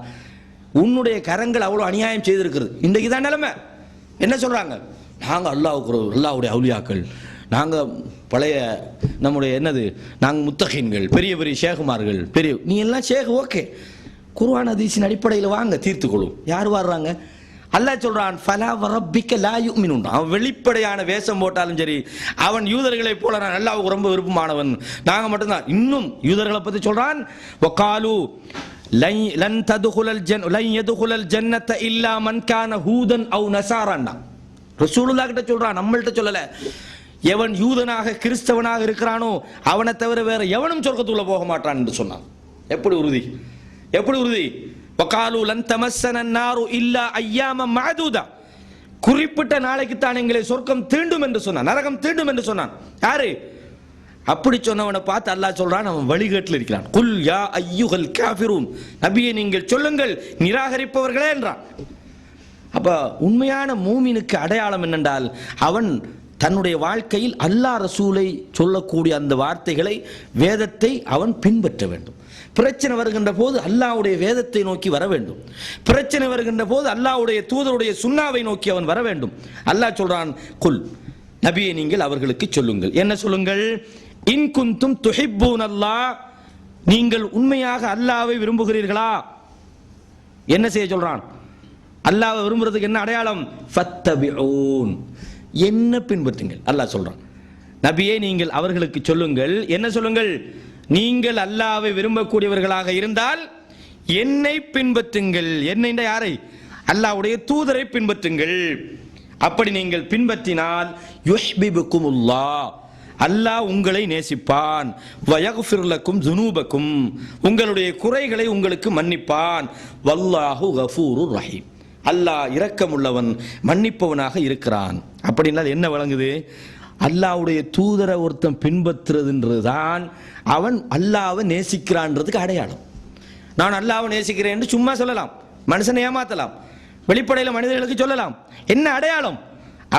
உன்னுடைய கரங்கள் அவ்வளவு அநியாயம் செய்திருக்கிறது. இன்றைக்கு தான் நிலைமை. என்ன சொல்றாங்க? நாங்க அல்லாஹ்வுடைய அவுலியாக்கள், நாங்க பழைய நம்முடைய என்னது, நாங்க முத்தகீன்கள், பெரிய பெரிய ஷேகுமார்கள், பெரிய நீ எல்லாம் ஷேக் ஓகே, குர்ஆன் ஹதீஸின் அடிப்படையில் வாங்க தீர்த்துக்கொள்ளும். யார் வர்றாங்க? அல்லாஹ் சொல்றான் ஃபலா வரப்பிக்க லா யுமினூன். அவன் வெளிப்படையான வேஷம் போட்டாலும் சரி, அவன் யூதர்களை போல நான் அல்லாஹ்வுக்கு ரொம்ப விருப்பமானவன், நாங்க மட்டும்தான். இன்னும் யூதர்களை பத்தி சொல்றான் வகாலு லன் ததுகுலல் ஜன்னத இல்லா மன் கான ஹூதன் அவ் நஸாரான்னா. ரசூலுல்லாஹ் கிட்ட சொல்றான், நம்மள்ட்ட சொல்லல. எவன் யூதனாக கிறிஸ்தவனாக இருக்கிறானோ அவனை தவிர வேற எவனும் சொர்க்கத்துக்குள்ள போக மாட்டான் என்று சொன்னான். எப்படி உறுதி? எப்படி உறுதி? வகாலு லன் தமஸ்ஸன النار இல்லா அய்யாம மஅதூதா. குறிப்பிட்ட நாளைக்கு தான் எங்களை சொர்க்கம் தீண்டும் என்று சொன்னான், நரகம் தீண்டும் என்று சொன்னான். யாரு? அப்படி சொன்னவனை பார்த்து அல்லாஹ் சொல்றான், அவன் வழிகேட்டில் இருக்கிறான். குல் யா அய்யுஹல் காஃபிரூன், நபியே நீங்கள் சொல்லுங்கள் நிராகரிப்பவர்களே என்றான். அப்ப உண்மையான மூமினுக்கு அடையாளம் என்னென்றால், அவன் தன்னுடைய வாழ்க்கையில் அல்லாஹ் ரசூலை சொல்லக்கூடிய அந்த வார்த்தைகளை, வேதத்தை அவன் பின்பற்ற வேண்டும். பிரச்சனை வருகின்ற போது அல்லாஹ்வுடைய வேதத்தை நோக்கி வர வேண்டும். பிரச்சனை வருகின்ற போது அல்லாஹ்வுடைய தூதருடைய சுன்னாவை நோக்கி அவன் வர வேண்டும். அல்லாஹ் சொல்றான், குல் நபியே நீங்கள் அவர்களுக்கு சொல்லுங்கள். என்ன சொல்லுங்கள்? இன் குந்தும் துஹிப்பூனல்லாஹ், நீங்கள் உண்மையாக அல்லாஹ்வை விரும்புகிறீர்களா? என்ன செய்ய சொல்றான்? அல்லாஹ்வை விரும்புறதுக்கு என்ன அடையாளம்? ஃபத்தபிஊன், என்ன பின்பற்றுங்கள். அல்லாஹ் சொல்றான், நபியே நீங்கள் அவர்களுக்கு சொல்லுங்கள். என்ன சொல்லுங்கள்? நீங்கள் அல்லாஹ்வை விரும்பக்கூடியவர்களாக இருந்தால் என்னை பின்பற்றுங்கள். என்னை யாரை? அல்லாஹ்வுடைய தூதரை பின்பற்றுங்கள். அப்படி நீங்கள் பின்பற்றினால் யுஹ்பிபுகுமுல்லாஹ், அல்லாஹ் உங்களை நேசிப்பான். வயக்ஃபிர் லக்கும் ஸுனூபக்கும், உங்களுடைய குறைகளை உங்களுக்கு மன்னிப்பான். வல்லாஹு கஃபூருர் ரஹீம், அல்லாஹ் இரக்கமுள்ளவன் மன்னிப்பவனாக இருக்கிறான். அப்படின்னால் என்ன வழங்குது? அல்லாஹ்வுடைய தூதரை ஒருத்தன் பின்பற்றுறதுன்றதுதான் அவன் அல்லாஹ்வை நேசிக்கிறான்றதுக்கு அடையாளம். நான் அல்லாஹ்வை நேசிக்கிறேன் என்று சும்மா சொல்லலாம், மனுஷனை ஏமாத்தலாம், வெளிப்படையில் மனிதர்களுக்கு சொல்லலாம். என்ன அடையாளம்?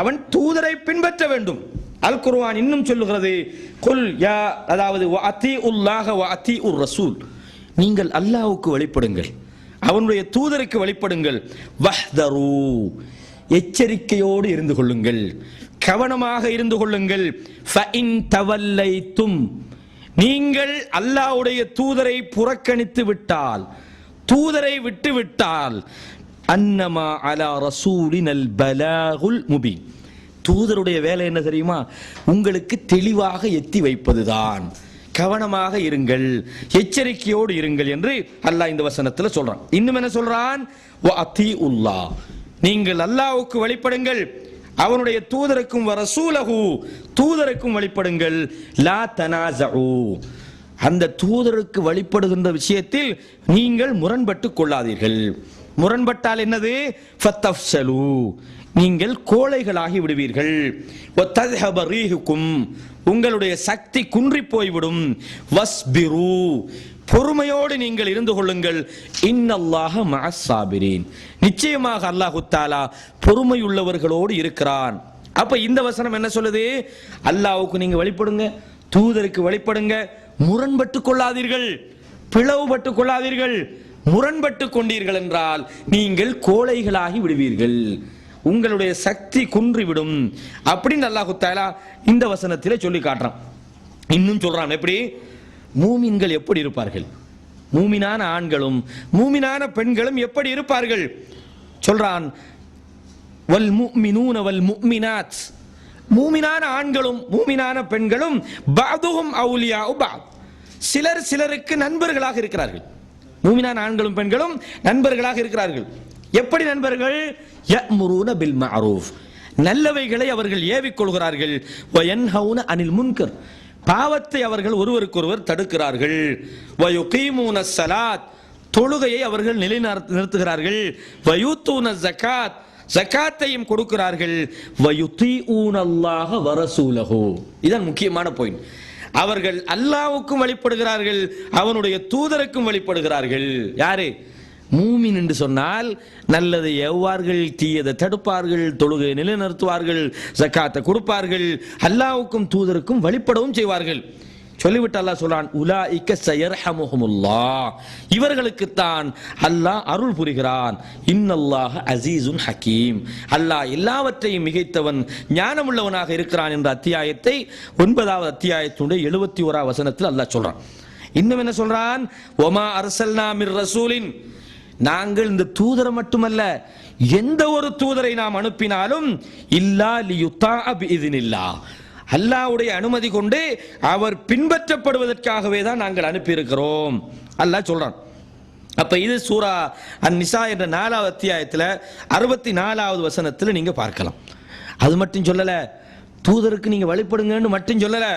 அவன் தூதரை பின்பற்ற வேண்டும். அல் குர்ஆன் இன்னும் சொல்லுகிறது, குல் யா, அதாவது வஅதீஉல்லாஹ வஅதீஉர் ரசூல், நீங்கள் அல்லாஹ்வுக்கு வழிபடுங்கள், அவனுடைய தூதருக்கு வழிபடுங்கள். வஹ்தரு, எச்சரிக்கையோடு இருந்து கொள்ளுங்கள், கவனமாக இருந்து கொள்ளுங்கள். ஃபஇன் தவல்லைத்தும், நீங்கள் அல்லாஹ்வுடைய தூதரை புறக்கணித்து விட்டால், தூதரை விட்டு விட்டால், அன்னமா அலா ரசூலினல் பலாகுல் முபீன், தூதருடைய வேலை என்ன தெரியுமா? உங்களுக்கு தெளிவாக எத்தி வைப்பதுதான். கவனமாக இருங்கள், எச்சரிக்கையோடு இருங்கள் என்று அல்லாஹ் இந்த வசனத்தில் சொல்றான். இன்னும் என்ன சொல்றான்? வஅதீஉல்லாஹ், நீங்கள் அல்லாஹ்வுக்கு வழிபடுங்கள், அவனுடைய தூதருக்கும் வரசூலஹு, தூதருக்கும் வழிபடுங்கள். லா தனாஸஉ, அந்த தூதருக்கு வழிபடுகின்ற விஷயத்தில் நீங்கள் முரண்பட்டு கொள்ளாதீர்கள். முரண்பட்டால் என்னது? ஃபத்தஃப்ஸலு, நீங்கள் கோழைகளாகி விடுவீர்கள். வதத்ஹப ரீஹுக்கும், உங்களுடைய சக்தி குன்றி போய்விடும். வஸ்பிரு, பொறுமையோடு நீங்கள் இருந்து கொள்ளுங்கள். இன்னல்லாஹ மஅஸ் சாபிரீன், நிச்சயமாக அல்லாஹு தஆலா பொறுமையுள்ளவர்களோடு இருக்கிறான். அப்ப இந்த வசனம் என்ன சொல்லுது? அல்லாஹ்வுக்கு நீங்க வழிபடுங்க, தூதருக்கு வழிபடுங்க, முரண்பட்டு கொள்ளாதீர்கள், பிளவுபட்டு கொள்ளாதீர்கள். முரண்பட்டு கொண்டீர்கள் என்றால் நீங்கள் கோழைகளாகி விடுவீர்கள், உங்களுடைய சக்தி குன்றிவிடும் அப்படின்னு அல்லாஹு தஆலா இந்த வசனத்திலே சொல்லி காட்டுறான். இன்னும் சொல்றான், எப்படி மூமின்கள் எப்படி இருப்பார்கள், மூமினான ஆண்களும் மூமினான பெண்களும் எப்படி இருப்பார்கள் சொல்றான். வல் முஃமினூன வல் முஃமினாத், மூமினான ஆண்களும் மூமினான பெண்களும் பஅதுஹும் அவுலியாஉ பஅத், சிலர் சிலருக்கு நண்பர்களாக இருக்கிறார்கள். மூமினான ஆண்களும் பெண்களும் நண்பர்களாக இருக்கிறார்கள். எப்படி நண்பர்கள்? யஅ்முரூன பில் மஅரூஃப், நல்லவைகளை அவர்கள் ஏவிக் கொள்கிறார்கள். வயன்ஹவுன அனில் முன்கர், பாவத்தை அவர்கள் ஒருவருக்கொருவர் தடுக்கிறார்கள். வயுகீமூன ஸலாத், தொழுகையை அவர்கள் நிலைநிறுத்துகிறார்கள். வயூத்தூன ஸகாத், ஸகாத்தையும் கொடுக்கிறார்கள். வயுதீஊனல்லாஹ வரசூலஹு, இதுதான் முக்கியமான பாயிண்ட். அவர்கள் அல்லாஹ்வுக்கும் வழிபடுகிறார்கள், அவனுடைய தூதருக்கும் வழிபடுகிறார்கள். யாரு? மூமின் என்று சொன்னால் நல்லதை ஏவுவார்கள், தீயதை தடுப்பார்கள், தொழுகை நிலைநிறுத்துவார்கள், ஜக்காத்தை கொடுப்பார்கள், அல்லாஹ்வுக்கும் தூதருக்கும் வழிபடவும் செய்வார்கள். சொல்லிவிட்டு அல்லாஹ் சொல்றான், உலாயிக சயர்ஹமுஹுமுல்லாஹ், இவர்களுக்குத்தான் அல்லாஹ் அருள் புரிகிறான். இன்னல்லாஹ அஸீஸுன் ஹக்கீம், அல்லாஹ் எல்லாவற்றையும் மிகைத்தவன், ஞானமுள்ளவனாக இருக்கிறான் என்ற அத்தியாயத்தை 9வது அத்தியாயத்தினுடைய 71வது வசனத்தில் அல்லாஹ் சொல்றான். இன்னும் என்ன சொல்றான், ஒமா அர்சல்னா மிர் ரசூலின், நாங்கள் இந்த தூதரை மட்டுமல்ல எந்த ஒரு தூதரை நாம் அனுப்பினாலும் இல்லா லியுத்தா பிஇذنில்லாஹ், அல்லாஹ்வுடைய அனுமதி கொண்டு அவர் பின்பற்றப்படுவதற்காகவே தான் நாங்கள் அனுப்பி இருக்கிறோம் அல்லாஹ் சொல்றான். அப்ப இது சூரா அன்-நிசா என்ற 4வது அத்தியாயத்தில் 64வது வசனத்தில் நீங்க பார்க்கலாம். அது மட்டும் சொல்லல, தூதருக்கு நீங்க வழிபடுங்கன்னு மட்டும் சொல்லல,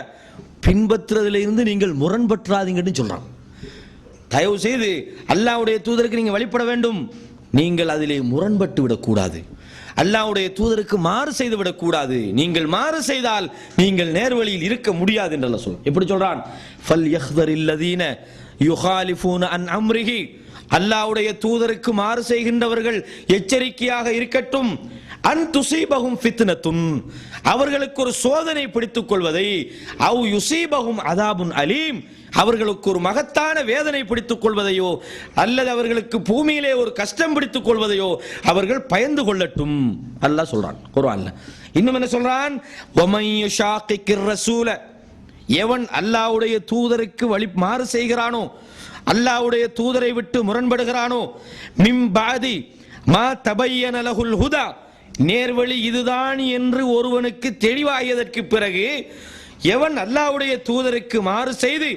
பின்பற்றுறதுல இருந்து நீங்கள் முரண்பற்றாதீங்கன்னு சொல்றான். தயவு செய்து அல்லாஹ்வுடைய தூதருக்கு நீங்க வழிபட வேண்டும், நீங்கள் அதிலே முரண்பட்டு விடக்கூடாது, அல்லாஹ்வுடைய தூதருக்கு மாறு செய்து விடக்கூடாது. நீங்கள் மாறு செய்தால் நீங்கள் நேர்வழியில் இருக்க முடியாது என்று அல்லாஹ் சொல்றான். எப்படி சொல்றான், ஃபல்யஹ்தரில்லதீன யுகாலிஃபூன அன் அம்ரிஹி, அல்லாஹ்வுடைய தூதருக்கு மாறு செய்கின்றவர்கள் எச்சரிக்கையாக இருக்கட்டும். அன் துசீபஹும் ஃபித்னத்துன், அவர்களுக்கு ஒரு சோதனை பிடித்துக் கொள்வதை, அவ் யுசீபஹும் அதாபுன் அலீம், அவர்களுக்கு ஒரு மகத்தான வேதனை பிடித்துக் கொள்வதையோ அல்லது அவர்களுக்கு பூமியிலே ஒரு கஷ்டம் பிடித்துக் கொள்வதையோ அவர்கள் பயந்து கொள்ளட்டும் அல்லாஹ் சொல்றான் குர்ஆன்ல. இன்னும் என்ன சொல்றான், வமன் யுஷாகிக்கிர் ரசூல, எவன் அல்லாஹ்வுடைய தூதருக்கு மாறு செய்கிறானோ, அல்லாஹ்வுடைய தூதரை விட்டு முரண்படுகிறானோ, மின் பாதி மா தபய்யன லஹுல் ஹுதா, நேர்வழி இதுதான் என்று ஒருவனுக்கு தெளிவாகியதற்கு பிறகு எவன் அல்லாஹ்வுடைய தூதருக்கு மாறு செய்து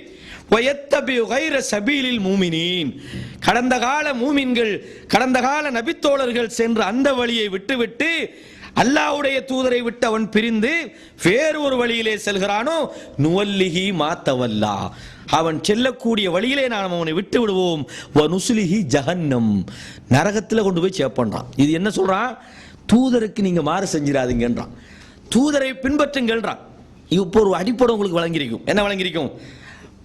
வயத்தபி கைர சபீலில் மூமினீன், கடந்த கால மூமின்கள், கடந்த கால நபித்தோழர்கள் சென்ற அந்த வழியை விட்டுவிட்டு அல்லாஹ்வுடைய தூதரை விட்டு அவன் பிரிந்து வேறு ஒரு வழியிலே செல்கிறானோ, நுவல்லிஹி மாத்தவல்லா, அவன் செல்லக்கூடிய வழியிலே நாம் அவனை விட்டு விடுவோம். வனுஸ்லிஹி ஜஹன்னம், நரகத்தில் கொண்டு போய் சேர்ப்பன்றான். இது என்ன சொல்றான், தூதருக்கு நீங்க மாறு செஞ்சிடாதீங்கன்றான், தூதரை பின்பற்றுங்கள்ன்றான். இப்போ ஒரு அடிப்படை உங்களுக்கு வழங்கியிருக்கும். என்ன வழங்கியிருக்கும்,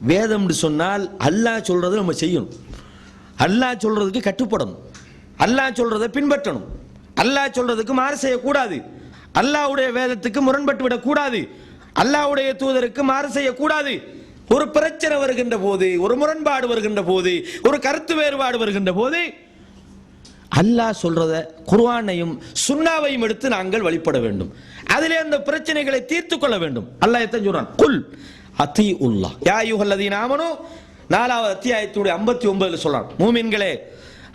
வேதம் சொன்னால் அல்லாஹ் சொல்றதை நம்ம செய்யணும், அல்லாஹ் சொல்றதுக்கு கட்டுப்படணும், அல்லாஹ் சொல்றதை பின்பற்றணும், அல்லாஹ் சொல்றதுக்கு மாறு செய்யக்கூடாது, அல்லாஹ்வுடைய வேதத்துக்கு முரண்பட்டு விடக்கூடாது, அல்லாஹ்வுடைய தூதருக்கு மாறு செய்யக்கூடாது. ஒரு பிரச்சனை வருகின்ற போது, ஒரு முரண்பாடு வருகின்ற போது, ஒரு கருத்து வேறுபாடு வருகின்ற போது அல்லாஹ் சொல்றத குர்ஆனையும் சுன்னாவையும் எடுத்து நாங்கள் வழிபட வேண்டும், அதிலே அந்த பிரச்சனைகளை தீர்த்து கொள்ள வேண்டும். அல்லாஹ் எத்தனை சொல்றான், குல் அத்தீஉல்லாஹ் யா அய்யுஹல்லதீன ஆமனூ, 4வது அத்தியாயத்துடைய 59 சொல்றான், மூமின்களே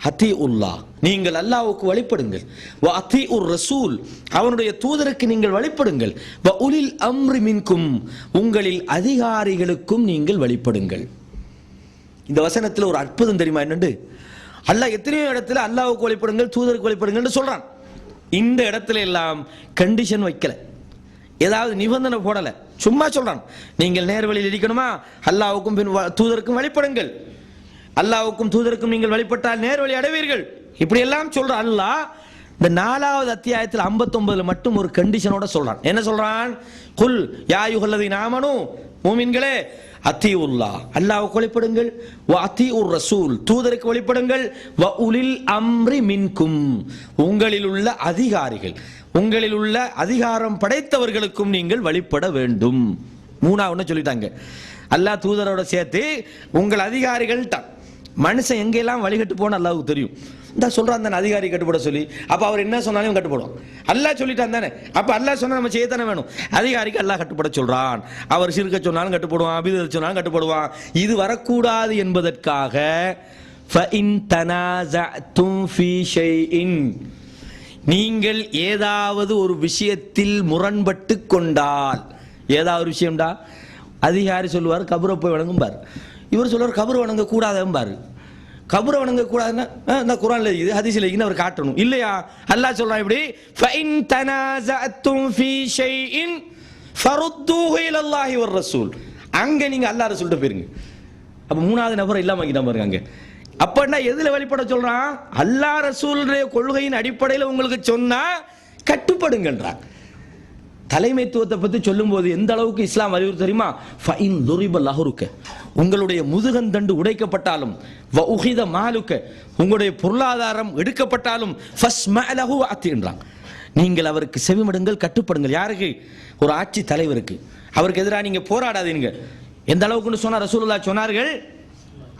அத்தீஉல்லாஹ், நீங்கள் அல்லாஹ்வுக்கு வழிபடுங்கள், வ அத்தீஉர் ரசூல், அவனுடைய தூதருக்கு நீங்கள் வழிபடுங்கள், வ உலில் அம்ரி மின்கும், உங்களில் அதிகாரிகளுக்கும் நீங்கள் வழிபடுங்கள். இந்த வசனத்தில் ஒரு அற்புதம் தெரியுமா என்னண்டு, அல்லாஹ் எத்தனையோ இடத்துல அல்லாஹ்வுக்கு வழிபடுங்கள், தூதருக்கு வழிபடுங்கள் சொல்றான். இந்த இடத்துல எல்லாம் கண்டிஷன் வைக்கல, ஏதாவது நிபந்தனை போடல, சும்மா சொல்றான், நீங்கள் நேர்வழியில் இருக்கணுமா, அல்லாஹ்வுக்கும் தூதருக்கும் வழிபடுங்கள், அல்லாஹ்வுக்கும் தூதருக்கும் நீங்கள் வழிபட்டால் நேர்வழி அடைவீர்கள், இப்படி எல்லாம் சொல்ற அல்லாஹ் இந்த 4வது அத்தியாயத்தில் 59 மட்டும் ஒரு கண்டிஷனோட சொல்றான். என்ன சொல்றான், குல் யா அய்யுஹல்லதீன ஆமனூ, மூமின்களே அத்தீஉல்லாஹ், அல்லாஹ்வுக்கு வழிபடுங்கள், வ அத்தீஉர் ரசூல், தூதருக்கு வழிபடுங்கள், வ உலில் அம்ரி மின்கும், உங்களில் உள்ள அதிகாரிகள், உங்களில் உள்ள அதிகாரம் படைத்தவர்களுக்கும் நீங்கள் வழிபட வேண்டும். 3வது சொல்லிட்டாங்க, அல்லாஹ் தூதரோட சேர்த்து உங்கள் அதிகாரிகள். மனுஷன் எங்கெல்லாம் வழிகட்டு போன அல்லாஹ்வுக்கு தெரியும். இந்த சொல்றான் தானே அதிகாரி கட்டுப்பட சொல்லி, அப்ப அவர் என்ன சொன்னாலும் கட்டுப்படுவான். அல்லாஹ் சொல்லிட்டான் தானே, அப்ப அல்லாஹ் சொன்னா நம்ம செய்யத்தானே வேணும். அதிகாரிக்கு அல்லாஹ் கட்டுப்பட சொல்றான், அவர் சிறுக்க சொன்னாலும் கட்டுப்படுவான், அபிதத் சொன்னாலும் கட்டுப்படுவான். இது வரக்கூடாது என்பதற்காக ஃபஇன் தனாஸஅதும் ஃபீ ஷைஇன், நீங்கள் ஏதாவது ஒரு விஷயத்தில் முரண்பட்டு கொண்டால், ஏதாவது ஒரு விஷயம்டா, அதிகாரி சொல்லுவார் கபரை போய் வணங்கும்பார், இவர் சொல்லுவார் கபர் வணங்க கூடாதும்பார். கபரை வணங்க கூடாதுன்னா இந்த குர்ஆன்ல இது ஹதீஸ்ல இருக்குன்னு அவர் காட்டணும் இல்லையா. அல்லாஹ் சொல்றான் இப்படி, ஃபஇன் தனாஸஅதும் ஃபீ ஷைஇன் ஃபருத்தூஹு இலல்லாஹி வர் ரசூல், அங்க நீங்க அல்லாஹ் ரசூல்ட்ட போயிருங்க. அப்ப 3வது நபர் இல்லாம ஆக்கிட்டான் பாருங்க அங்க. அப்பன்னா எதுல வழிபட சொல்றான், அல்லாஹ் ரசூலுடைய கொள்கையின் அடிப்படையில் உங்களுக்கு சொன்னா கட்டுப்படுங்கன்றான். தலைமைத்துவத்தை பற்றி சொல்லும்போது எந்த அளவுக்கு இஸ்லாம் அறிவுறு தெரியுமா? ஃபைன் துரிப லஹருக்க, உங்களுடைய முதுகந்தண்டு உடைக்கப்பட்டாலும், வ உஹித மாலுக்க, உங்களுடைய பொருளாதாரம் எடுக்கப்பட்டாலும், ஃபஸ்மஅ லஹு வஅத்தின்றாங்க, நீங்கள் அவருக்கு செவிமடுங்கள், கட்டுப்படுங்கள். யாருக்கு? ஒரு ஆட்சி தலைவருக்கு. அவருக்கு எதிராக நீங்க போராடாதீங்க. எந்த அளவுக்குன்னு சொன்னா ரசூலுல்லாஹ் சொன்னார்கள்,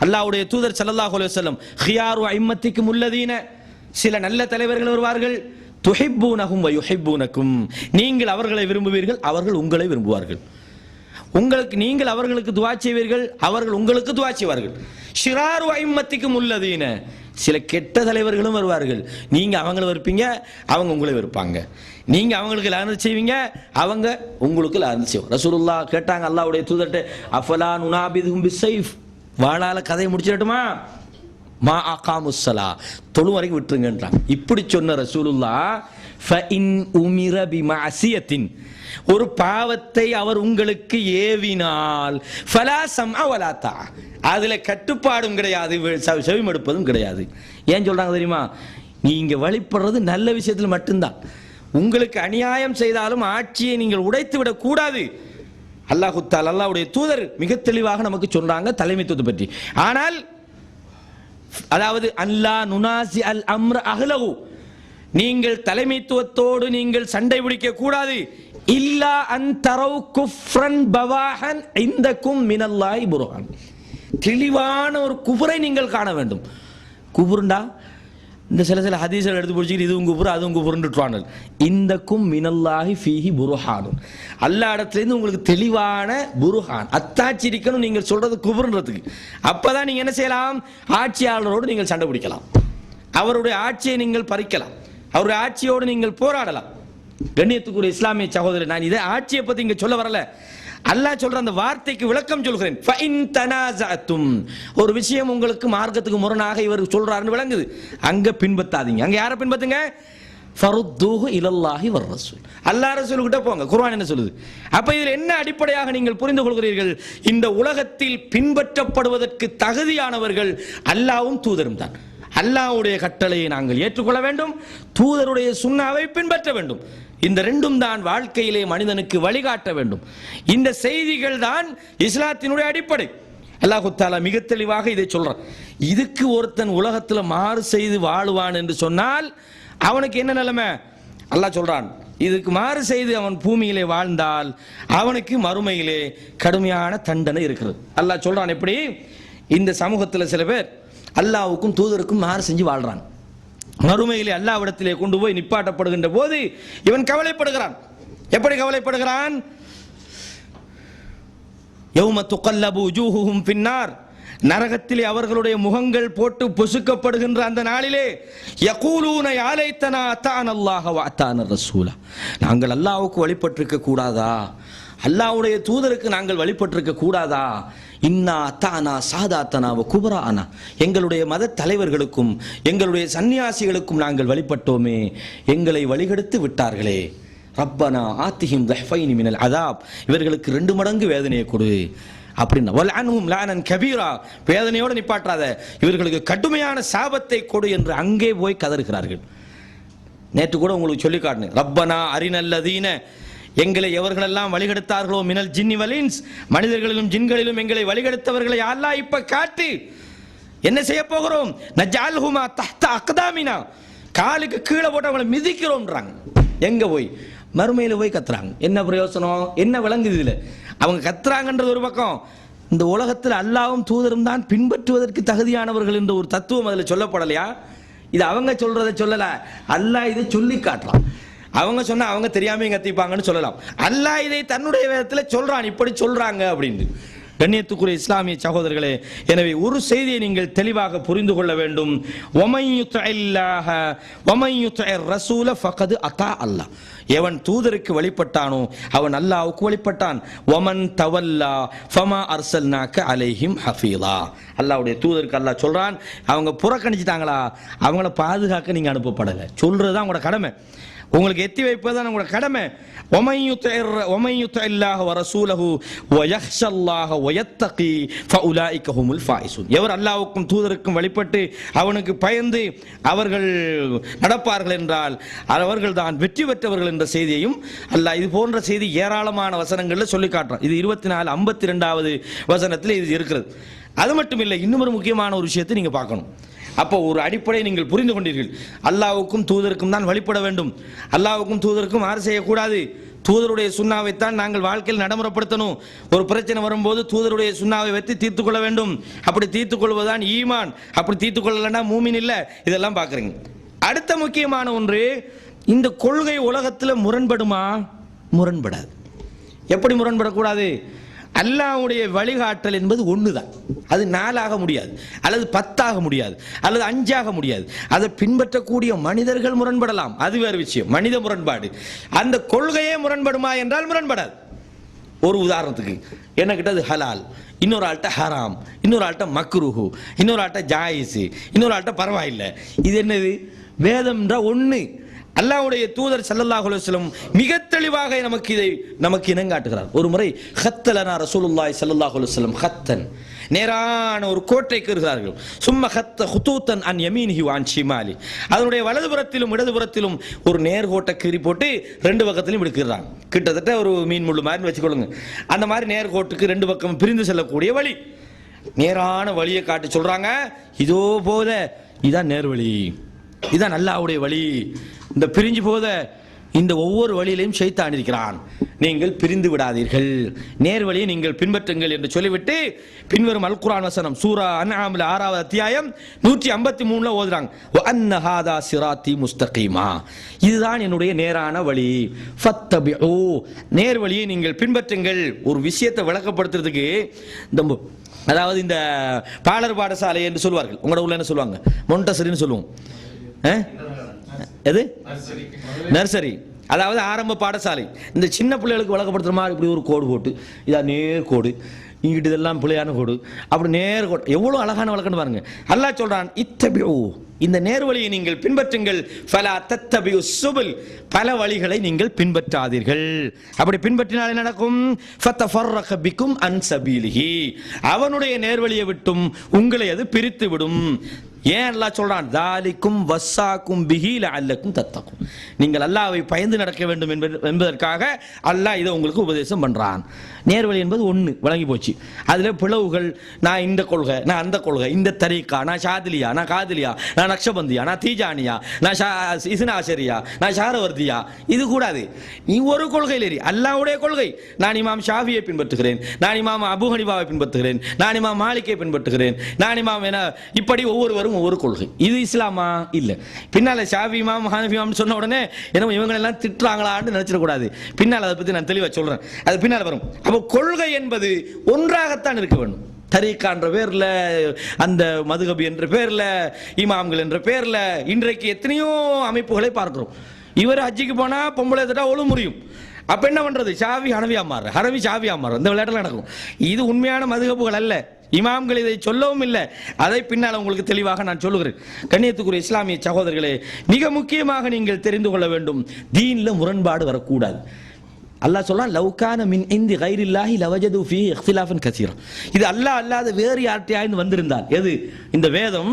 அல்லாஹ்வுடைய தூதர் ஸல்லல்லாஹு அலைஹி வஸல்லம், ஹியாரு அஇம்மத்திக்கும் உள்ளதீன, சில நல்ல தலைவர்கள் வருவார்கள், துஹிப்பூனஹும் வ யுஹிப்பூனக்கும், நீங்கள் அவர்களை விரும்புவீர்கள், அவர்கள் உங்களை விரும்புவார்கள். உங்களுக்கு நீங்கள் அவர்களுக்கு துஆ செய்வீர்கள், அவர்கள் உங்களுக்கு துஆ செய்வார்கள். ஷிராரு அஇம்மத்திக்கும் உள்ளதீன, சில கெட்ட தலைவர்களும் வருவார்கள், நீங்க அவங்களை வெறுப்பீங்க, அவங்க உங்களை வெறுப்பாங்க. நீங்க அவங்களுக்கு லானத் செய்வீங்க, அவங்க உங்களுக்கு லானத் செய்வாங்க. ரசூலுல்லாஹ் கேட்டாங்க அல்லாஹ்வுடைய தூதர்ட்ட, அஃபலா நுனாபிதுஹும் பிஸ்ஸைஃப், வாளால கதையை முடிச்சிடட்டுமா? மா அகாமுஸ்ஸலா, தொழு வரைக்கும் விட்டுருங்கன்றாங்க. இப்படி சொன்ன ரசூலுல்லாஹ், ஃபஇன் உமிர பிமஅசியத்தின், ஒரு பாவத்தை அவர் உங்களுக்கு ஏவினால், ஃபலா சம்அ வலா தா, அதுல கட்டுப்பாடும் கிடையாது, செவிமடுப்பதும் கிடையாது. ஏன் சொல்றாங்க தெரியுமா? நீங்க வழிபடுறது நல்ல விஷயத்தில் மட்டும்தான். உங்களுக்கு அநியாயம் செய்தாலும் ஆட்சியை நீங்கள் உடைத்து விடக் கூடாது. அல்லாஹ் தஆலா, அல்லாஹ்வுடைய தூதர் மிக தெளிவாக நமக்கு சொல்றாங்க தலைமைத்துவத்தை பற்றி. ஆனால் அதாவது அல்லா நுனாசி அல் அம்ர அஹ்லஹு, நீங்கள் தலைமைத்துவத்தோடு நீங்கள் சண்டை பிடிக்க கூடாது. இல்லா அன் தரவு குஃப்ரன் பவாஹன் இந்தக்கும் மினல்லாஹி புர்ஹான், தெளிவான ஒரு குஃப்ரை நீங்கள் காண வேண்டும். குஃப்ருண்டா இந்த சில ஹதீஸ்கள் எடுத்து பிடிச்சிக்கிட்டு இதுவும் குஃப்ரு அதுவும் குஃப்ருன்னுட்டுவாங்க. இந்தக்கும் மினல்லாஹி ஃபீஹி புர்ஹானுன், அல்லாஹ் இடத்துலேருந்து உங்களுக்கு தெளிவான புர்ஹான், அத்தாட்சி இருக்கணும் நீங்கள் சொல்றது குஃப்ருன்றதுக்கு. அப்பதான் நீங்க என்ன செய்யலாம்? ஆட்சியாளரோடு நீங்கள் சண்டை பிடிக்கலாம், அவருடைய ஆட்சியை நீங்கள் பறிக்கலாம், அவருடைய ஆட்சியோடு நீங்கள் போராடலாம். கண்ணியத்துக்குரிய இஸ்லாமிய சகோதரர், நான் இதை ஆட்சியை பத்தி இங்க சொல்ல வரல, அல்லாஹ் சொல்ற அந்த வார்த்தைக்கு விளக்கம் சொல்கிறேன். ஃபஇன் தனாஸஅதும், ஒரு விஷயம் உங்களுக்கு மார்க்கத்துக்கு முரணாக இவர் சொல்றாருன்னு விளங்குது, அங்க பின்பற்றாதீங்க. அங்க யாரை பின்பற்றுங்க? ஃபருத்தூஹு இலல்லாஹி வர் ரசூல், அல்லாஹ் ரசூல் கிட்ட போங்க. குர்ஆன் என்ன சொல்லுது? அப்ப இதில் என்ன அடிப்படையாக நீங்கள் புரிந்து கொள்கிறீர்கள்? இந்த உலகத்தில் பின்பற்றப்படுவதற்கு தகுதியானவர்கள் அல்லாஹ்வும் தூதரும் தான். அல்லாஹ்வுடைய கட்டளையை நாங்கள் ஏற்றுக்கொள்ள வேண்டும், தூதருடைய சுன்னாவை பின்பற்ற வேண்டும். இந்த ரெண்டும் தான் வாழ்க்கையிலே மனிதனுக்கு வழிகாட்ட வேண்டும். இந்த செய்திகள் தான் இஸ்லாத்தினுடைய அடிப்படை. அல்லாஹ் தஆலா மிக தெளிவாக இதை சொல்றான். இதுக்கு ஒருத்தன் உலகத்தில் மாறு செய்து வாழுவான் என்று சொன்னால் அவனுக்கு என்ன நிலைமை? அல்லாஹ் சொல்றான், இதுக்கு மாறு செய்து அவன் பூமியிலே வாழ்ந்தால் அவனுக்கு மறுமையிலே கடுமையான தண்டனை இருக்கிறது. அல்லாஹ் சொல்றான். எப்படி? இந்த சமூகத்தில் சில பேர் அல்லாஹ்வுக்கும் தூதருக்கும் மாறு செஞ்சு வாழ்றான், மறுமையிலே அல்லாஹ்விடத்திலே கொண்டு போய் நிப்பாட்டப்படுகின்ற போது இவன் கவலைப்படுகிறான். எப்படி கவலைப்படுகிறான்? யௌம துகல்லபு வஜூஹுஹும் ஃபின்னார், நரகத்திலே அவர்களுடைய முகங்கள் போட்டு பொசுக்கப்படுகின்ற அந்த நாளிலே யகூலூன யா லைத்தனா அத்தானல்லாஹ வ அத்தான ரசூலா, நாங்கள் அல்லாஹ்வுக்கு வழிபட்டிருக்க கூடாதா, அல்லாஹ்வுடைய தூதருக்கு நாங்கள் வழிபட்டிருக்க கூடாதா, இன்னா அத்தானா சாதாத்தனா வ குபரானா, எங்களுடைய மத தலைவர்களுக்கும் எங்களுடைய சன்னியாசிகளுக்கும் நாங்கள் வழிபட்டோமே, எங்களை வழிகெடுத்து விட்டார்களே. ரப்பனா ஆத்திஹிம் தஹ்ஃபைனி மினல் அதாப், இவர்களுக்கு 2 மடங்கு வேதனையை கொடு அப்படின்னா. வல்அன்ஹும் லானன் கபீரா, வேதனையோடு நிப்பாட்டாத, இவர்களுக்கு கடுமையான சாபத்தை கொடு என்று அங்கே போய் கதறுகிறார்கள். நேற்று கூட உங்களுக்கு சொல்லி காட்டினேன். ரப்பனா அரினல்லதீன, எங்களை எவர்களெல்லாம் வழிகெடுத்தார்களோ மினல் ஜின்னி வலின்ஸ், மனிதர்களிலும் ஜின்களிலும் எங்களை வழிகெடுத்தவர்களை அல்லாஹ் இப்ப காட்டு. என்ன செய்ய போகிறோம்? நஜ்அல்ஹுமா தஹ்த அக்தாமினா, காலுக்கு கீழே போட்டு அவங்களை மிதிக்கிறோம்ன்றாங்க. எங்க போய்? மறுமையில போய் கத்துறாங்க. என்ன பிரயோசனம்? என்ன விளங்குது இதுல? அவங்க கத்துறாங்கன்றது ஒரு பக்கம், இந்த உலகத்தில் அல்லாஹ்வும் தூதரும் தான் பின்பற்றுவதற்கு தகுதியானவர்கள் என்ற ஒரு தத்துவம் அதில் சொல்லப்படலையா? இது அவங்க சொல்றதை சொல்லல, அல்லாஹ் இதை சொல்லி காட்டலாம். அவங்க சொன்னா அவங்க தெரியாம கத்திப்பாங்கன்னு சொல்லலாம். அல்லாஹ் இதை தன்னுடைய வேதத்தில் சொல்றான், இப்படி சொல்றாங்க அப்படின்னு. கண்ணியத்துக்குரிய இஸ்லாமிய சகோதரர்களே, எனவே ஒரு செய்தியை நீங்கள் தெளிவாக புரிந்து கொள்ள வேண்டும். வமன் யுத்இல்லாஹ வமன் யுத்இர் ரசூல ஃபகத் அத்தா அல்லாஹ், எவன் தூதருக்கு வழிபட்டானோ அவன் அல்லாஹ்வுக்கு வழிபட்டான். வமன் தவல்லா ஃபமா அர்சல்னாக அலைஹிம் ஹஃபீலா, அல்லாஹ்வுடைய தூதருக்கு அல்லாஹ் சொல்றான், அவங்க புறக்கணிச்சிட்டாங்களா அவங்கள பாதுகாக்க நீங்க அனுப்பப்படலை. சொல்றதுதான் உங்களோட கடமை. உங்களுக்கு எத்தி வைப்பதுதான் உங்களோட கடமை. ஒமன் யுத்தில்லாஹ வ ரசூலஹு வ யஹ்ஷல்லாஹ வ யத்தகி ஃபஉலாயிக ஹுமுல் ஃபாயிஸூன். எவர் அல்லாஹ்வுக்கும் தூதருக்கும் வழிபட்டு அவனுக்கு பயந்து அவர்கள் நடப்பார்கள் என்றால் அவர்கள் தான் வெற்றி பெற்றவர்கள் என்ற செய்தியையும் அல்லாஹ் இது போன்ற செய்தி ஏராளமான வசனங்களில் சொல்லி காட்டுறான். இது 24:52வது வசனத்தில் இது இருக்கிறது. அது மட்டும் இல்லை, இன்னும் ஒரு முக்கியமான ஒரு விஷயத்தை நீங்க பார்க்கணும். அப்போ ஒரு அடிப்படை நீங்கள் புரிந்து கொண்டீர்கள். அல்லாஹ்வுக்கும் தூதருக்கும் தான் வழிபட வேண்டும். அல்லாஹ்வுக்கும் தூதருக்கும் மாறு செய்யக்கூடாது. தூதருடைய சுன்னாவைத்தான் நாங்கள் வாழ்க்கையில் நடைமுறைப்படுத்தணும். ஒரு பிரச்சனை வரும்போது தூதருடைய சுன்னாவை வைத்து தீர்த்து கொள்ள வேண்டும். அப்படி தீர்த்து கொள்வதுதான் ஈமான். அப்படி தீர்த்து கொள்ளலன்னா மூமின் இல்லை. இதெல்லாம் பார்க்குறீங்க. அடுத்த முக்கியமான ஒன்று, இந்த கொள்கை உலகத்தில் முரண்படுமா? முரண்படாது. எப்படி முரண்படக்கூடாது? அல்லாஹ்வுடைய வழிகாட்டல் என்பது ஒண்ணுதான். அது 4 ஆக முடியாது, அல்லது 10 ஆக முடியாது, அல்லது 5 ஆக முடியாது. அதை பின்பற்றக்கூடிய மனிதர்கள் முரண்படலாம், அது வேறு விஷயம், மனித முரண்பாடு. அந்த கொள்கையே முரண்படுமா என்றால் முரண்படாது. ஒரு உதாரணத்துக்கு என்ன கிட்டது ஹலால், இன்னொரு ஆள்கிட்ட ஹராம், இன்னொரு ஆள்கிட்ட மக்ரூஹு, இன்னொரு ஆள்கிட்ட ஜாயிஸ், இன்னொரு ஆள்கிட்ட பரவாயில்லை. இது என்னது? வேதம் என்ற ஒண்ணு. அல்லாஹ்வுடைய தூதர் ஸல்லல்லாஹு அலைஹி வஸல்லம் மிக தெளிவாக நமக்கு இனங்காட்டுகிறார். ஒரு முறை ஹத்தலனா ரசூலுல்லாஹி ஸல்லல்லாஹு அலைஹி வஸல்லம் ஹத்தன், நேரான ஒரு கோட்டை கீறுகிறார்கள். சும்ம ஹத்த ஹுதூதன் அன் யமீனிஹி வ அன் ஷிமாலி, அதனுடைய வலதுபுறத்திலும் இடதுபுறத்திலும் ஒரு நேர்கோட்டை கீறி போட்டு 2 பக்கத்திலும் எடுக்கிறாங்க. கிட்டத்தட்ட ஒரு மீன் முள்ளு மாதிரி வச்சுக்கொள்ளுங்க. அந்த மாதிரி நேர்கோட்டுக்கு 2 பக்கம் பிரிந்து செல்லக்கூடிய வழி, நேரான வழியை காட்டி சொல்றாங்க, இதோ போத இதான் நேர்வழி, இதான் அல்லாஹ்வுடைய வழி. இந்த பிரிஞ்சு போத இந்த ஒவ்வொரு வழியிலையும் ஷைத்தான் இருக்கிறான், நீங்கள் பிரிந்து விடாதீர்கள், நேர்வழியை நீங்கள் பின்பற்றுங்கள் என்று சொல்லிவிட்டு பின்வரும் அல் குர்ஆன் வசனம் சூரா அன்ஆம்ல 6வது அத்தியாயம் 153ல ஓதுறாங்க. வ அன்ன ஹாதா சிராத்தி முஸ்தகீமா, இதுதான் என்னுடைய நேரான வழி, ஃபத்தபிஉ, நேர்வழியை நீங்கள் பின்பற்றுங்கள். ஒரு விஷயத்தை விளக்கப்படுத்துறதுக்கு அதாவது இந்த பாலர் பாடசாலை என்று சொல்வார்கள், உங்களோட ஊர்ல என்ன சொல்லுவாங்க? மொண்டசரின்னு சொல்லுவோம். எது? நர்சரி, அதாவது ஆரம்ப பாடசாலை. இந்த சின்ன பிள்ளைகளுக்கு வழக்கப்படுத்துற மாதிரி இப்படி ஒரு கோடு போட்டு, இதா நேர் கோடு, இங்கிட்டு இதெல்லாம் பிள்ளையான கோடு, அப்படி நேர் கோடு, எவ்வளவு அழகான வழக்கம்னு பாருங்க. அல்லாஹ் சொல்றான், இத்தபிஉ, இந்த நேர்வழியை நீங்கள் பின்பற்றுங்கள், ஃபலா தத்தபிஉ சுபுல், பல வழிகளை நீங்கள் பின்பற்றாதீர்கள். அப்படி பின்பற்றினால் என்ன நடக்கும்? ஃபதஃபர்ரக பிக்கும் அன் சபீலிஹி, அவனுடைய நேர்வழியை விட்டும் உங்களை அது பிரித்து விடும். ஏன் அல்லாஹ் சொல்றான்? தாலிக்கும் வஸ்ஸாக்கும் பிஹி லஅல்லக்கும் தத்தகும், நீங்கள் அல்லாஹ்வை பயந்து நடக்க வேண்டும் என்பதற்காக அல்லாஹ் இதை உங்களுக்கு உபதேசம் பண்றான். நேர்வழி என்பது ஒன்று, வழங்கி போச்சு. அதுல பிளவுகள், நான் இந்த கொள்கை, நான் அந்த கொள்கை, இந்த தரீகா, நான் ஷாதிலியா, நான் காதிலியா, நான் நக்ஷபந்தியா, நான் தீஜானியா, நான் இஸ்னாஷரியா, நான் ஷாரவர்தியா, இது கூடாது. நீ ஒரு கொள்கையில் ஏறி, அல்லாஹ்வுடைய கொள்கை, நான் இமாம் ஷாஃபியை பின்பற்றுகிறேன், நான் இமாம் அபூ ஹனீஃபாவை பின்பற்றுகிறேன், நான் இமாம் மாலிக்கை பின்பற்றுகிறேன், நான் இமாம் என, இப்படி ஒவ்வொருவரும் ஒவ்வொரு கொள்கை. இது இஸ்லாமா? இல்ல. பின்னால ஷாஃபி இமாம் ஹனஃபி இமாம் சொன்ன உடனே என்ன இவங்க எல்லாம் திட்டுறாங்களான்னு நினைச்சிட கூடாது. பின்னால் அதை பத்தி நான் தெளிவா சொல்றேன், அது பின்னால் வரும். அப்போ கொள்கை என்பது ஒன்றாகத்தான் இருக்க வேண்டும். தரீகா என்ற பேர்ல, அந்த மதுஹப் என்ற பேர்ல, இமாம்கள் என்ற பேர்ல இன்றைக்கு எத்தனையோ அமைப்புகளை பார்க்கிறோம். இவர் ஹஜ்ஜிக்கு போனா பொம்பளை தட்டா ஒழு முறியும். அப்ப என்ன பண்றது? ஷாஃபி ஹனஃபியா மாறு, ஹனஃபி ஷாஃபியா மாறு, இந்த விளையாட்டுல நடக்கும். இது உண்மையான மதுஹப்புகள் அல்ல. இமாம்கள் இதை சொல்லவும் இல்லை. அதை பின்னால் உங்களுக்கு தெளிவாக நான் சொல்லுகிறேன். கண்ணியத்துக்குரிய இஸ்லாமிய சகோதரர்களே, மிக முக்கியமாக நீங்கள் தெரிந்து கொள்ள வேண்டும், தீன்ல முரண்பாடு வரக்கூடாது. அல்லாஹ் சொல்றான், லவ்கான மின் இந்தி கைரில்லாஹி லவஜது ஃபீஹி இக்திலாஃபன் கஸீரா, இது அல்லாஹ் அல்லாத வேறு யார்ட்டையாவது வந்திருந்தால், எது இந்த வேதம்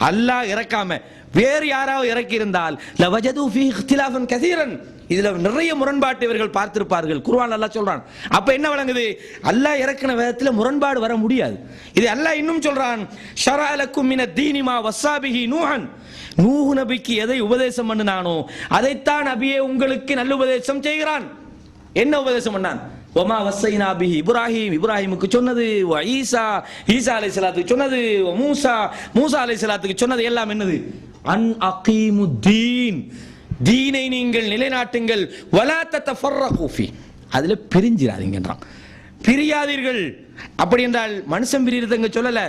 அல்லாஹ் இறக்காம வேறு யாராவது இறக்கி இருந்தால் லவஜது ஃபீஹி இக்திலாஃபன் கஸீரன், இதுல நிறைய முரண்பாட்டை இவர்கள் பார்த்திருப்பார்கள். குர்ஆன் அல்லாஹ் சொல்றான். அப்ப என்ன விளங்குது? அல்லாஹ் இறக்கின வேதத்துல முரண்பாடு வர முடியாது. இது அல்லாஹ் இன்னும் சொல்றான், ஷரஅ லக்கும் மினத் தீனி மா வஸ்ஸா பிஹி நூஹன், நூஹ் நபிக்கு எதை உபதேசம் பண்ணினானோ அதைத்தான் நபியே உங்களுக்கு நல்ல உபதேசம் செய்கிறான். என்ன உபதேசம் பண்ணான்? வமா வஸ்ஸைனா பிஹி இப்ராஹிம், இப்ராஹிமுக்கு சொன்னது, வ ஈசா, ஈசா அலைஹிஸ்ஸலாத்துக்கு சொன்னது, வ மூசா, மூசா அலைஹிஸ்ஸலாத்துக்கு சொன்னது எல்லாம் என்னது? அன் அகீமுத்தீன், தீனை நீங்கள் நிலைநாட்டுங்கள், வலா தத்தஃபர்ரகு ஃபீ, அதுல பிரிஞ்சிராதீங்கன்றான். பிரியாதீர்கள். அப்படி என்றால் மனுஷன் பிரியறதுங்க சொல்லல,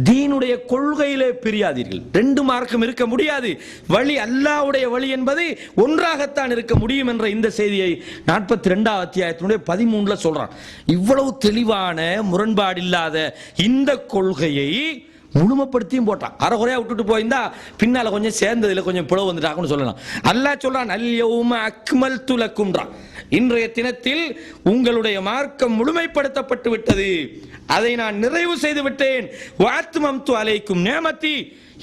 தீனுடைய கொள்கையிலே பிரியாதீர்கள். 2 மார்க்கம் இருக்க முடியாது. வழி அல்லாஹ்வுடைய வழி என்பது ஒன்றாகத்தான் இருக்க முடியும் என்ற இந்த செய்தியை 42வது அத்தியாயத்தினுடைய 13ல சொல்றான். இவ்வளவு தெளிவான முரண்பாடு இல்லாத இந்த கொள்கையை முழுமைப்படுத்தியும் போட்டான். அரைகுறையா விட்டுட்டு போயிருந்தா பின்னால கொஞ்சம் சேர்ந்ததுல கொஞ்சம் பிளவு வந்துட்டாங்கன்னு சொல்லலாம். அல்லாஹ் சொல்றான், அல் யௌம அக்மல்து லக்கும்ன்றான், இன்றைய தினத்தில் உங்களுடைய மார்க்கம் முழுமைப்படுத்தப்பட்டு விட்டது, அதை நான் நிறைவு செய்து விட்டேன். வஅத்மம்து அலைக்கும் நிஅமதி,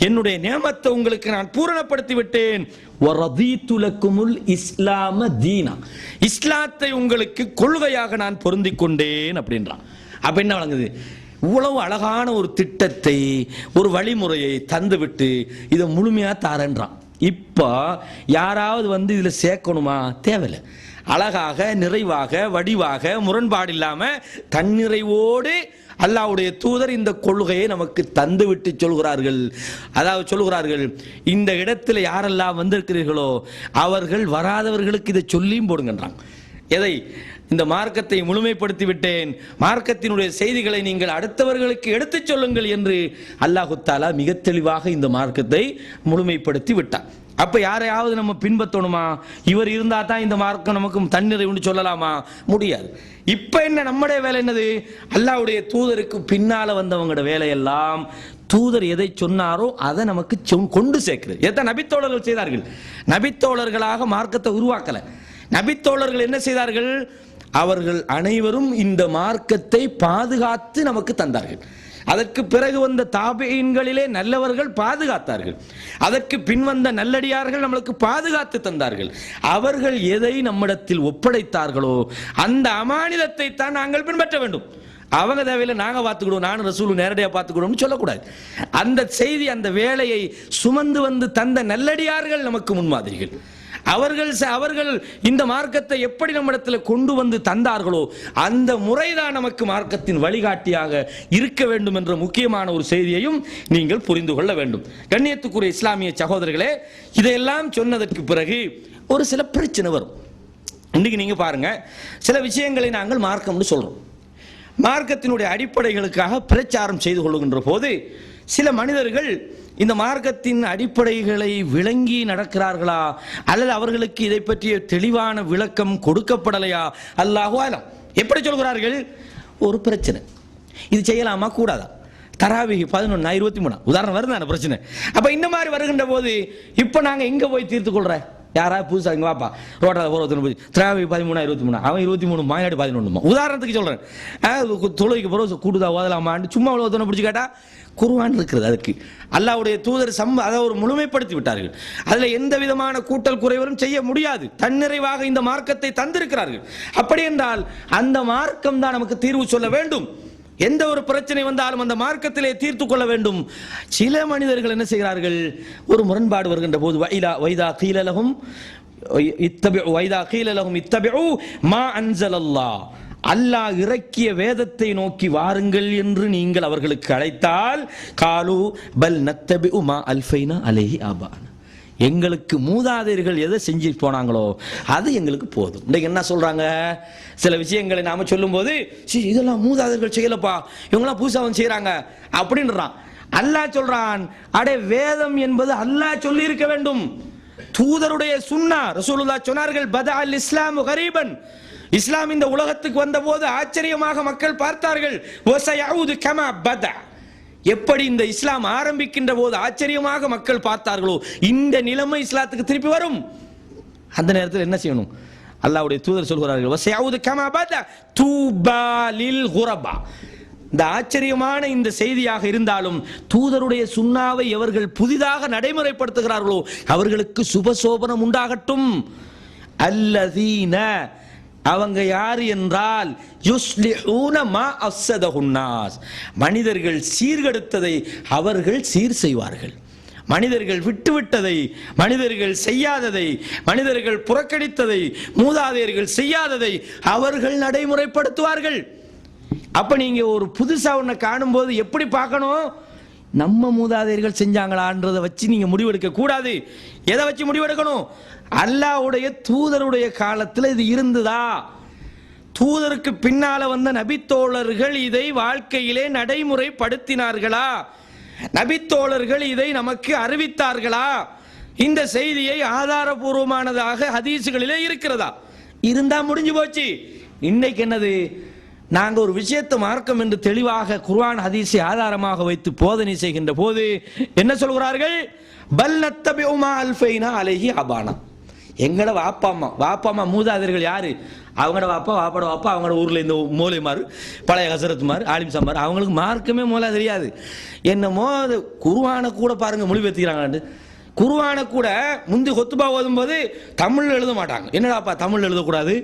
என்னுடைய நியமத்தை உங்களுக்கு நான் பூரணப்படுத்தி விட்டேன். வரதீது லக்குமுல் இஸ்லாம தீனா, இஸ்லாத்தை உங்களுக்கு கொள்கையாக நான் பொருந்திக் கொண்டேன் அப்படின்றான். அப்ப என்ன வழங்குது? இவ்வளவு அழகான ஒரு திட்டத்தை, ஒரு வழிமுறையை தந்துவிட்டு இதை முழுமையா தாரன்றான். இப்ப யாராவது இதுல சேர்க்கணுமா? தேவையில்லை. அழகாக, நிறைவாக, வடிவாக, முரண்பாடு இல்லாம தன்னிறைவோடு அல்லாஹ்வுடைய தூதர் இந்த கொள்கையை நமக்கு தந்துவிட்டு சொல்கிறார்கள். அதாவது சொல்கிறார்கள், இந்த இடத்துல யாரெல்லாம் வந்திருக்கிறீர்களோ அவர்கள் வராதவர்களுக்கு இதை சொல்லியும் போடுங்கன்றாங்க. எதை? இந்த மார்க்கத்தை முழுமைப்படுத்தி விட்டேன், மார்க்கத்தினுடைய செய்திகளை நீங்கள் அடுத்தவர்களுக்கு எடுத்துச் சொல்லுங்கள் என்று அல்லாஹு தஆலா மிக தெளிவாக இந்த மார்க்கத்தை முழுமைப்படுத்தி விட்டார். அப்ப யாரையாவது நம்ம பின்பற்றணுமா? இவர் இருந்தா தான் இந்த மார்க்கம் நமக்கு தன்னிறைவுன்னு சொல்லலாமா? முடியாது. இப்ப என்ன நம்முடைய வேலை என்னது? அல்லாஹ்வுடைய தூதருக்கு பின்னால வந்தவங்களோட வேலையெல்லாம் தூதர் எதை சொன்னாரோ அதை நமக்கு கொண்டு சேர்க்கிறது. எதான் நபித்தோழர்கள் செய்தார்கள்? நபித்தோழர்களாக மார்க்கத்தை உருவாக்கல. நபித்தோழர்கள் என்ன செய்தார்கள்? அவர்கள் அனைவரும் இந்த மார்க்கத்தை பாதுகாத்து நமக்கு தந்தார்கள். அதற்கு பிறகு வந்த தாபீன்களிலே நல்லவர்கள் பாதுகாத்தார்கள். அதற்கு பின்வந்த நல்லடியார்கள் நம்மளுக்கு பாதுகாத்து தந்தார்கள். அவர்கள் எதை நம்மிடத்தில் ஒப்படைத்தார்களோ அந்த அமானிதத்தை தான் நாங்கள் பின்பற்ற வேண்டும். அவங்க தேவையில்லை நாங்கள் பார்த்துக்கிடுவோம், நானும் ரசூலும் நேரடியாக பார்த்துக்கிடுவோம்னு சொல்லக்கூடாது. அந்த செய்தி, அந்த வேலையை சுமந்து வந்து தந்த நல்லடியார்கள் நமக்கு முன்மாதிரிகள். அவர்கள் இந்த மார்க்கத்தை எப்படி நம்மிடத்தில் கொண்டு வந்து தந்தார்களோ அந்த முறைதான் நமக்கு மார்க்கத்தின் வழிகாட்டியாக இருக்க வேண்டும் என்ற முக்கியமான ஒரு செய்தியையும் நீங்கள் புரிந்து கொள்ள வேண்டும். கண்ணியத்துக்குரிய இஸ்லாமிய சகோதரர்களே, இதையெல்லாம் சொன்னதற்கு பிறகு ஒரு சில பிரச்சனை வரும். இன்னைக்கு நீங்க பாருங்க, சில விஷயங்களை நாங்கள் மார்க்கம்னு சொல்றோம். மார்க்கத்தினுடைய அடிப்படைகளுக்காக பிரச்சாரம் செய்து கொள்கின்ற போது சில மனிதர்கள் இந்த மார்க்கத்தின் அடிப்படைகளை விளங்கி நடக்கிறார்களா அல்லது அவர்களுக்கு இதை பற்றிய தெளிவான விளக்கம் கொடுக்கப்படலையா? அல்லாஹு ஆலம். எப்படி சொல்கிறார்கள்? ஒரு பிரச்சனை, இது செய்யலாமா கூடாதா? தராவி 11 23 உதாரணம் வருது பிரச்சனை. அப்ப இந்த மாதிரி வருகின்ற போது இப்ப நாங்க எங்க போய் தீர்த்து கொள்ற? யாராவது புதுசா இங்க வாப்பா ரோட்டால போய் திராவி 13 23 அவன் 23 மாநாடு 11 உதாரணத்துக்கு சொல்றேன். தொழுகைக்கு பிறகு கூடுதா ஓதலாமான்னு சும்மா ஒருத்தனை பிடிச்சி கேட்டா குர்ஆன் இருக்கிறது. அதுக்கு அல்லாஹ்வுடைய தூதர் அதை ஒரு முழுமைப்படுத்தி விட்டார்கள். அதுல எந்த விதமான கூட்டல் குறைவரும் செய்ய முடியாது. தன்னிறைவாக இந்த மார்க்கத்தை தந்திருக்கிறார்கள். அப்படி என்றால் அந்த மார்க்கம் தான் நமக்கு தீர்வு சொல்ல வேண்டும். எந்த ஒரு பிரச்சனை வந்தாலும் அந்த மார்க்கத்திலே தீர்த்து கொள்ள வேண்டும். சில மனிதர்கள் என்ன செய்கிறார்கள்? ஒரு முரண்பாடு வருகின்ற போது வைதா கீலலகும் இத்தபிஉ மா அன்ஸலல்லாஹ், அல்லாஹ் இறக்கிய வேதத்தை நோக்கி வாருங்கள் என்று நீங்கள் அவர்களுக்கு அழைத்தால் காலு பல் நத்தபிஉ மா அல்ஃபைனா அலைஹி ஆபானா, எங்களுக்கு மூதாதையர்கள் எதை செஞ்சு போனாங்களோ அது எங்களுக்கு போதும். இன்னைக்கு என்ன சொல்றாங்க? சில விஷயங்களை நாம சொல்லும் போது இதெல்லாம் மூதாதையர்கள் செய்யலப்பா, இவங்கெல்லாம் புதுசா வந்து செய்யறாங்க அப்படின்றான். அல்லாஹ் சொல்றான், அடே வேதம் என்பது அல்லாஹ் சொல்லி இருக்க வேண்டும். தூதருடைய சுன்னா, ரசூலுல்லாஹ் சொன்னார்கள், பதா அல் இஸ்லாமு கரீபன், இஸ்லாம் இந்த உலகத்துக்கு வந்த போது ஆச்சரியமாக மக்கள் பார்த்தார்கள். வஸயஊது கமா பதா, எப்படி இந்த இஸ்லாம் ஆரம்பிக்கின்ற போது ஆச்சரியமாக மக்கள் பார்த்தார்களோ இந்த நிலைமை இஸ்லாத்துக்கு திருப்பி வரும். அந்த நேரத்தில் என்ன செய்யணும்? அல்லாஹ்வுடைய தூதர் சொல்கிறார்கள், வஸயஊது கமா பதா தூபா லில் குரபா. இந்த ஆச்சரியமான இந்த செய்தியாக இருந்தாலும் தூதருடைய சுன்னாவை எவர்கள் புதிதாக நடைமுறைப்படுத்துகிறார்களோ அவர்களுக்கு சுபசோபனம் உண்டாகட்டும். அல்லதீன, அவங்க யார் என்றால் யுஸ்லிஹூன மா அஃஸதஹுன் நாஸ், மனிதர்கள் சீர்கெடுத்ததை அவர்கள் சீர் செய்வார்கள். மனிதர்கள் விட்டுவிட்டதை, மனிதர்கள் செய்யாததை, மனிதர்கள் புறக்கணித்ததை, மூதாதையர்கள் செய்யாததை அவர்கள் நடைமுறைப்படுத்துவார்கள். அப்ப நீங்க ஒரு புதுசா ஒன்ன காணும் போது எப்படி பார்க்கணும்? நம்ம மூதாதையர்கள் செஞ்சாங்களான்றதை வச்சு நீங்க முடிவெடுக்க கூடாது. எதை வச்சு முடிவெடுக்கணும்? அல்லாஹ்வுடைய தூதருடைய காலத்தில் இது இருந்ததா? தூதருக்கு பின்னால வந்த நபித்தோழர்கள் இதை வாழ்க்கையிலே நடைமுறைப்படுத்தினார்களா? நபித்தோழர்கள் இதை நமக்கு அறிவித்தார்களா? இந்த செய்தியை ஆதாரபூர்வமானதாக ஹதீசுகளிலே இருக்கிறதா? இருந்தா முடிஞ்சு போச்சு. இன்னைக்கு என்னது? நாங்கள் ஒரு விஷயத்தை மார்க்கம் என்று தெளிவாக குர்ஆன் ஹதீஸை ஆதாரமாக வைத்து போதனை செய்கின்ற போது என்ன சொல்கிறார்கள்? பல் நத்தபிஉ மா அல்ஃபைனா அலைஹி அபானா. எங்களோட வாப்பாமா மூதாதையர்கள் யாரு? அவங்களோட வாப்பாட வாப்பா அவங்களோட ஊரில் இந்த மூலைமார், பழைய ஹசரத்மார், ஆலிம்சாமார், அவங்களுக்கு மார்க்கமே மூலா தெரியாது. என்னமோ குர்ஆனை கூட பாருங்க மொழிபெயர்த்துக்கிறாங்க. குர்ஆனை கூட முந்தி கொத்துபா ஓதும் போது தமிழ் எழுத மாட்டாங்க. என்னடாப்பா தமிழ் எழுதக்கூடாது,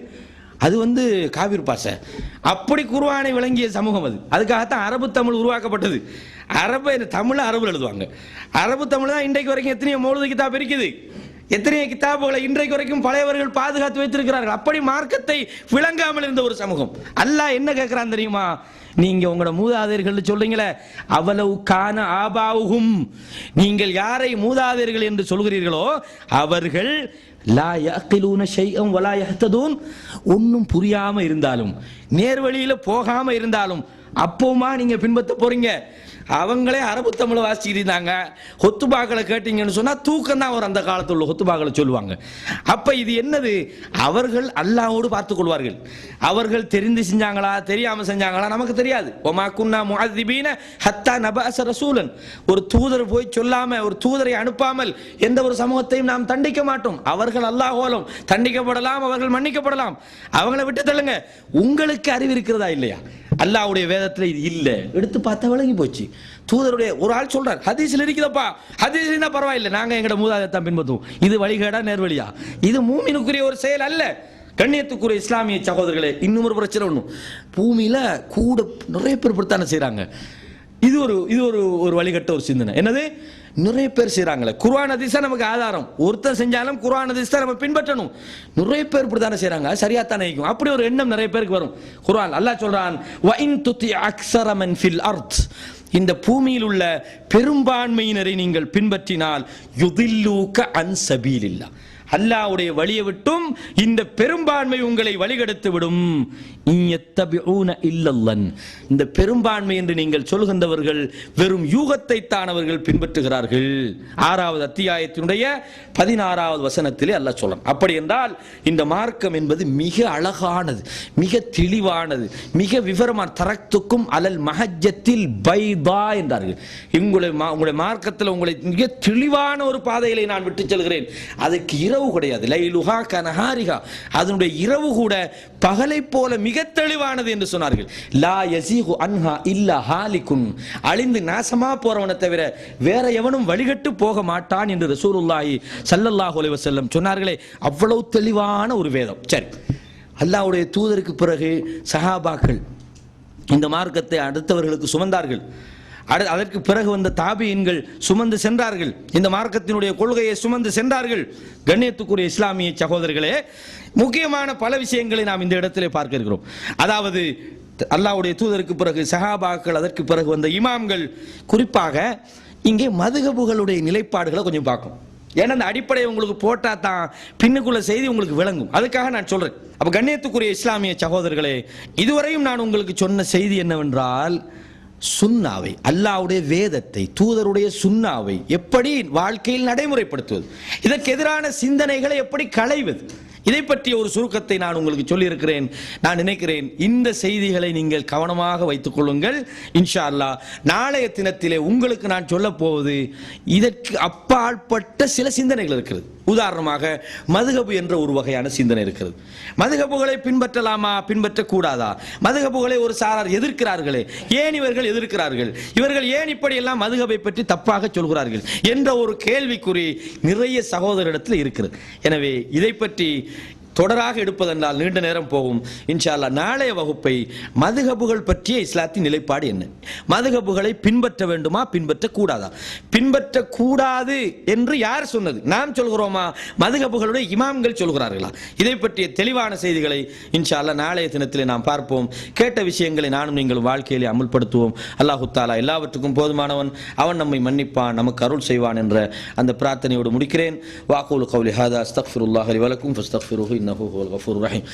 அது காவிர் பாஷை. அப்படி குர்ஆனை விளங்கிய சமூகம் அது. அதுக்காகத்தான் அரபு தமிழ் உருவாக்கப்பட்டது. தமிழ் அரபு எழுதுவாங்க. அரபு தமிழ் தான் இன்றைக்கு வரைக்கும் எத்தனையோ மௌலூது கிதாப் இருக்குது. எத்தனையோ கிதாபுகளை இன்றைக்கு வரைக்கும் பழையவர்கள் பாதுகாத்து வைத்திருக்கிறார்கள். அப்படி மார்க்கத்தை விளங்காமல் இருந்த ஒரு சமூகம். அல்லாஹ் என்ன கேட்கிறான் தெரியுமா? நீங்க உங்களோட மூதாதையர்கள் சொல்றீங்களே, அவலவு கான ஆபாவுகும், நீங்கள் யாரை மூதாதையர்கள் என்று சொல்கிறீர்களோ அவர்கள் லா யஅகிலூன ஷைஅன் வலா யஹ்ததூன், ஒன்றும் புரியாம இருந்தாலும் நேர்வழியில போகாம இருந்தாலும் அப்போமா நீங்க பின்பற்ற போறீங்க. அவங்களே அரபு தமிழை வாசிக்கிட்டு இருந்தாங்க. ஹொத்துபாக்களை கேட்டீங்கன்னு சொன்னா தூக்கம் தான் வரும். அந்த காலத்தில் உள்ள ஹொத்துபாக்களை சொல்லுவாங்க. அப்ப இது என்னது? அவர்கள் அல்லாஹ்வோடு பார்த்துக் கொள்வார்கள். அவர்கள் தெரிந்து செஞ்சாங்களா தெரியாம செஞ்சாங்களா நமக்கு தெரியாது. ஒமா குன்னா முஅذிபீன ஹத்தா நபஅஸ ரசூலன், ஒரு தூதர் போய் சொல்லாம, ஒரு தூதரை அனுப்பாமல் எந்த ஒரு சமூகத்தையும் நாம் தண்டிக்க மாட்டோம். அவர்கள் அல்லாஹ்வாலும் தண்டிக்கப்படலாம், அவர்கள் மன்னிக்கப்படலாம். அவங்களை விட்டு தள்ளுங்க. உங்களுக்கு அறிவு இருக்கிறதா இல்லையா? அல்லாஹ்வுடைய வேதத்தில் இது இல்ல, எடுத்து பார்த்தா விளங்கி போச்சு. தூதருடைய ஒரு ஆள் சொல்றார், ஹதீஸ்ல இருக்குதப்பா, ஹதீஸ்னா பரவாயில்லை, நாங்க எங்கட மூதாதையத்தான் பின்பற்றுவோம். இது வழிகேடா நேர்வழியா? இது மூமினுக்குரிய ஒரு செயல் அல்ல. கண்ணியத்துக்குரிய இஸ்லாமிய சகோதரர்களே, இன்னும் ஒரு பிரச்சனை ஒண்ணும், பூமியில கூட நிறைய பேர் இப்படித்தானே செய்யறாங்க. இது ஒரு வழிகட்ட ஒரு சிந்தனை. என்னது? நிறைய பேர் செய்யறாங்களே. குர்ஆன் ஹதீஸ் நமக்கு ஆதாரம். ஒருத்தர் செஞ்சாலும் குர்ஆன் ஹதீஸ் தான் நம்ம பின்பற்றணும். நிறைய பேர் இப்படி தானே செய்யறாங்க, சரியா தானே இருக்கும். அப்படி ஒரு எண்ணம் நிறைய பேருக்கு வரும். குர்ஆன் அல்லாஹ் சொல்றான், வ இன் துதி அக்ஸர மன் ஃபில் அர்த், இந்த பூமியில் உள்ள பெரும்பான்மையினரை நீங்கள் பின்பற்றினால் யுதில்லூக அன் சபீலில்லாஹ், அல்லாஹ்வுடைய வழியை விட்டும் இந்த பெரும்பான்மை உங்களை வழிகெடுத்து விடும். இந்த பெரும்பான்மை என்று நீங்கள் சொல்கின்றவர்கள் வெறும் யூகத்தை தான் அவர்கள் பின்பற்றுகிறார்கள். 6வது அத்தியாயத்தினுடைய 16வது வசனத்திலே அல்லாஹ் சொல்றான். அப்படி என்றால் இந்த மார்க்கம் என்பது மிக அழகானது, மிக தெளிவானது, மிக விவரமான. தரக்துக்கும் அலல் மஹஜ்ஜத்தில் பைதா என்றார்கள். உங்களுடைய மார்க்கத்தில் உங்களை மிக தெளிவான ஒரு பாதையிலே நான் விட்டு செல்கிறேன். அதுக்கு இரவு கிடையாது. லைலுஹா கனஹாரிஹா, அதனுடைய இரவு கூட பகலை போல மிக தெளிவானது என்று சொன்னார்கள். லா யஸீகு அன்ஹா இல்லா ஹாலிகுன், அழிந்து நாசமா போறவனை தவிர வேற எவனும் வழிகட்டு போக மாட்டான் என்று ரசூலுல்லாஹி ஸல்லல்லாஹு அலைஹி வஸல்லம் சொன்னார்களே. அவ்வளவு தெளிவான ஒரு வேதம். சரி, அல்லாஹ்வுடைய தூதருக்கு பிறகு சஹாபாக்கள் இந்த மார்க்கத்தை அடுத்தவர்களுக்கு சுமந்தார்கள். அதற்கு பிறகு வந்த தாபியின்கள் சுமந்து சென்றார்கள். இந்த மார்க்கத்தினுடைய கொள்கையை சுமந்து சென்றார்கள். கண்ணியத்துக்குரிய இஸ்லாமிய சகோதரர்களே, முக்கியமான பல விஷயங்களை நாம் இந்த இடத்திலே பார்க்க இருக்கிறோம். அதாவது அல்லாஹ்வுடைய தூதருக்கு பிறகு சஹாபாக்கள், அதற்கு பிறகு வந்த இமாம்கள், குறிப்பாக இங்கே மதுஹபுகளுடைய நிலைப்பாடுகளை கொஞ்சம் பார்க்கணும். ஏன்னா அந்த அடிப்படையை உங்களுக்கு போட்டா தான் பின்னுக்குள்ள செய்தி உங்களுக்கு விளங்கும். அதுக்காக நான் சொல்றேன். அப்ப கண்ணியத்துக்குரிய இஸ்லாமிய சகோதரர்களே, இதுவரையும் நான் உங்களுக்கு சொன்ன செய்தி என்னவென்றால், சுன்னாவை, அல்லாஹ்வுடைய வேதத்தை, தூதருடைய சுன்னாவை எப்படி வாழ்க்கையில் நடைமுறைப்படுத்துவது, இதற்கு எதிரான சிந்தனைகளை எப்படி களைவது, இதை பற்றிய ஒரு சுருக்கத்தை நான் உங்களுக்கு சொல்லியிருக்கிறேன். நான் நினைக்கிறேன் இந்த செய்திகளை நீங்கள் கவனமாக வைத்துக் கொள்ளுங்கள். இன்ஷா அல்லாஹ் நாளைய தினத்திலே உங்களுக்கு நான் சொல்ல போவது இதற்கு அப்பாற்பட்ட சில சிந்தனைகள் இருக்கிறது. உதாரணமாக மதுஹபு என்ற ஒரு வகையான சிந்தனை இருக்கிறது. மதுஹபுகளை பின்பற்றலாமா பின்பற்றக்கூடாதா? மதுஹபுகளை ஒரு சாரார் எதிர்க்கிறார்களே, ஏன் இவர்கள் எதிர்க்கிறார்கள், இவர்கள் ஏன் இப்படி எல்லாம் மதுஹபை பற்றி தப்பாக சொல்கிறார்கள் என்ற ஒரு கேள்விக்குறி நிறைய சகோதரரிடத்தில் இருக்கிறது. எனவே இதை பற்றி தொடராக எடுப்பதென்றால் நீண்ட நேரம் போகும். இன்ஷா அல்லாஹ் நாளைய வகுப்பை மதுஹபுகள் பற்றிய இஸ்லாத்தின் நிலைப்பாடு என்ன, மதுஹபுகளை பின்பற்ற வேண்டுமா பின்பற்றக்கூடாதா, பின்பற்றக்கூடாது என்று யார் சொன்னது, நாம் சொல்கிறோமா, மதுஹபுகளுடைய இமாம்கள் சொல்கிறார்களா, இதை பற்றிய தெளிவான செய்திகளை இன்ஷா அல்லாஹ் நாளைய தினத்திலே நாம் பார்ப்போம். கேட்ட விஷயங்களை நானும் நீங்களும் வாழ்க்கையிலே அமுல்படுத்துவோம். அல்லாஹு தஆலா எல்லாவற்றுக்கும் போதுமானவன், அவன் நம்மை மன்னிப்பான், நமக்கு அருள் செய்வான் என்ற அந்த பிரார்த்தனையோடு முடிக்கிறேன். வாக்கூலு கௌலி ஹாதா அஸ்தக்ஃபிருல்லாஹி லி வலக்கும் ஃபஸ்தக்ஃபிருஹு இன்னஹு ஹுவல் கஃபூருர் ரஹீம்.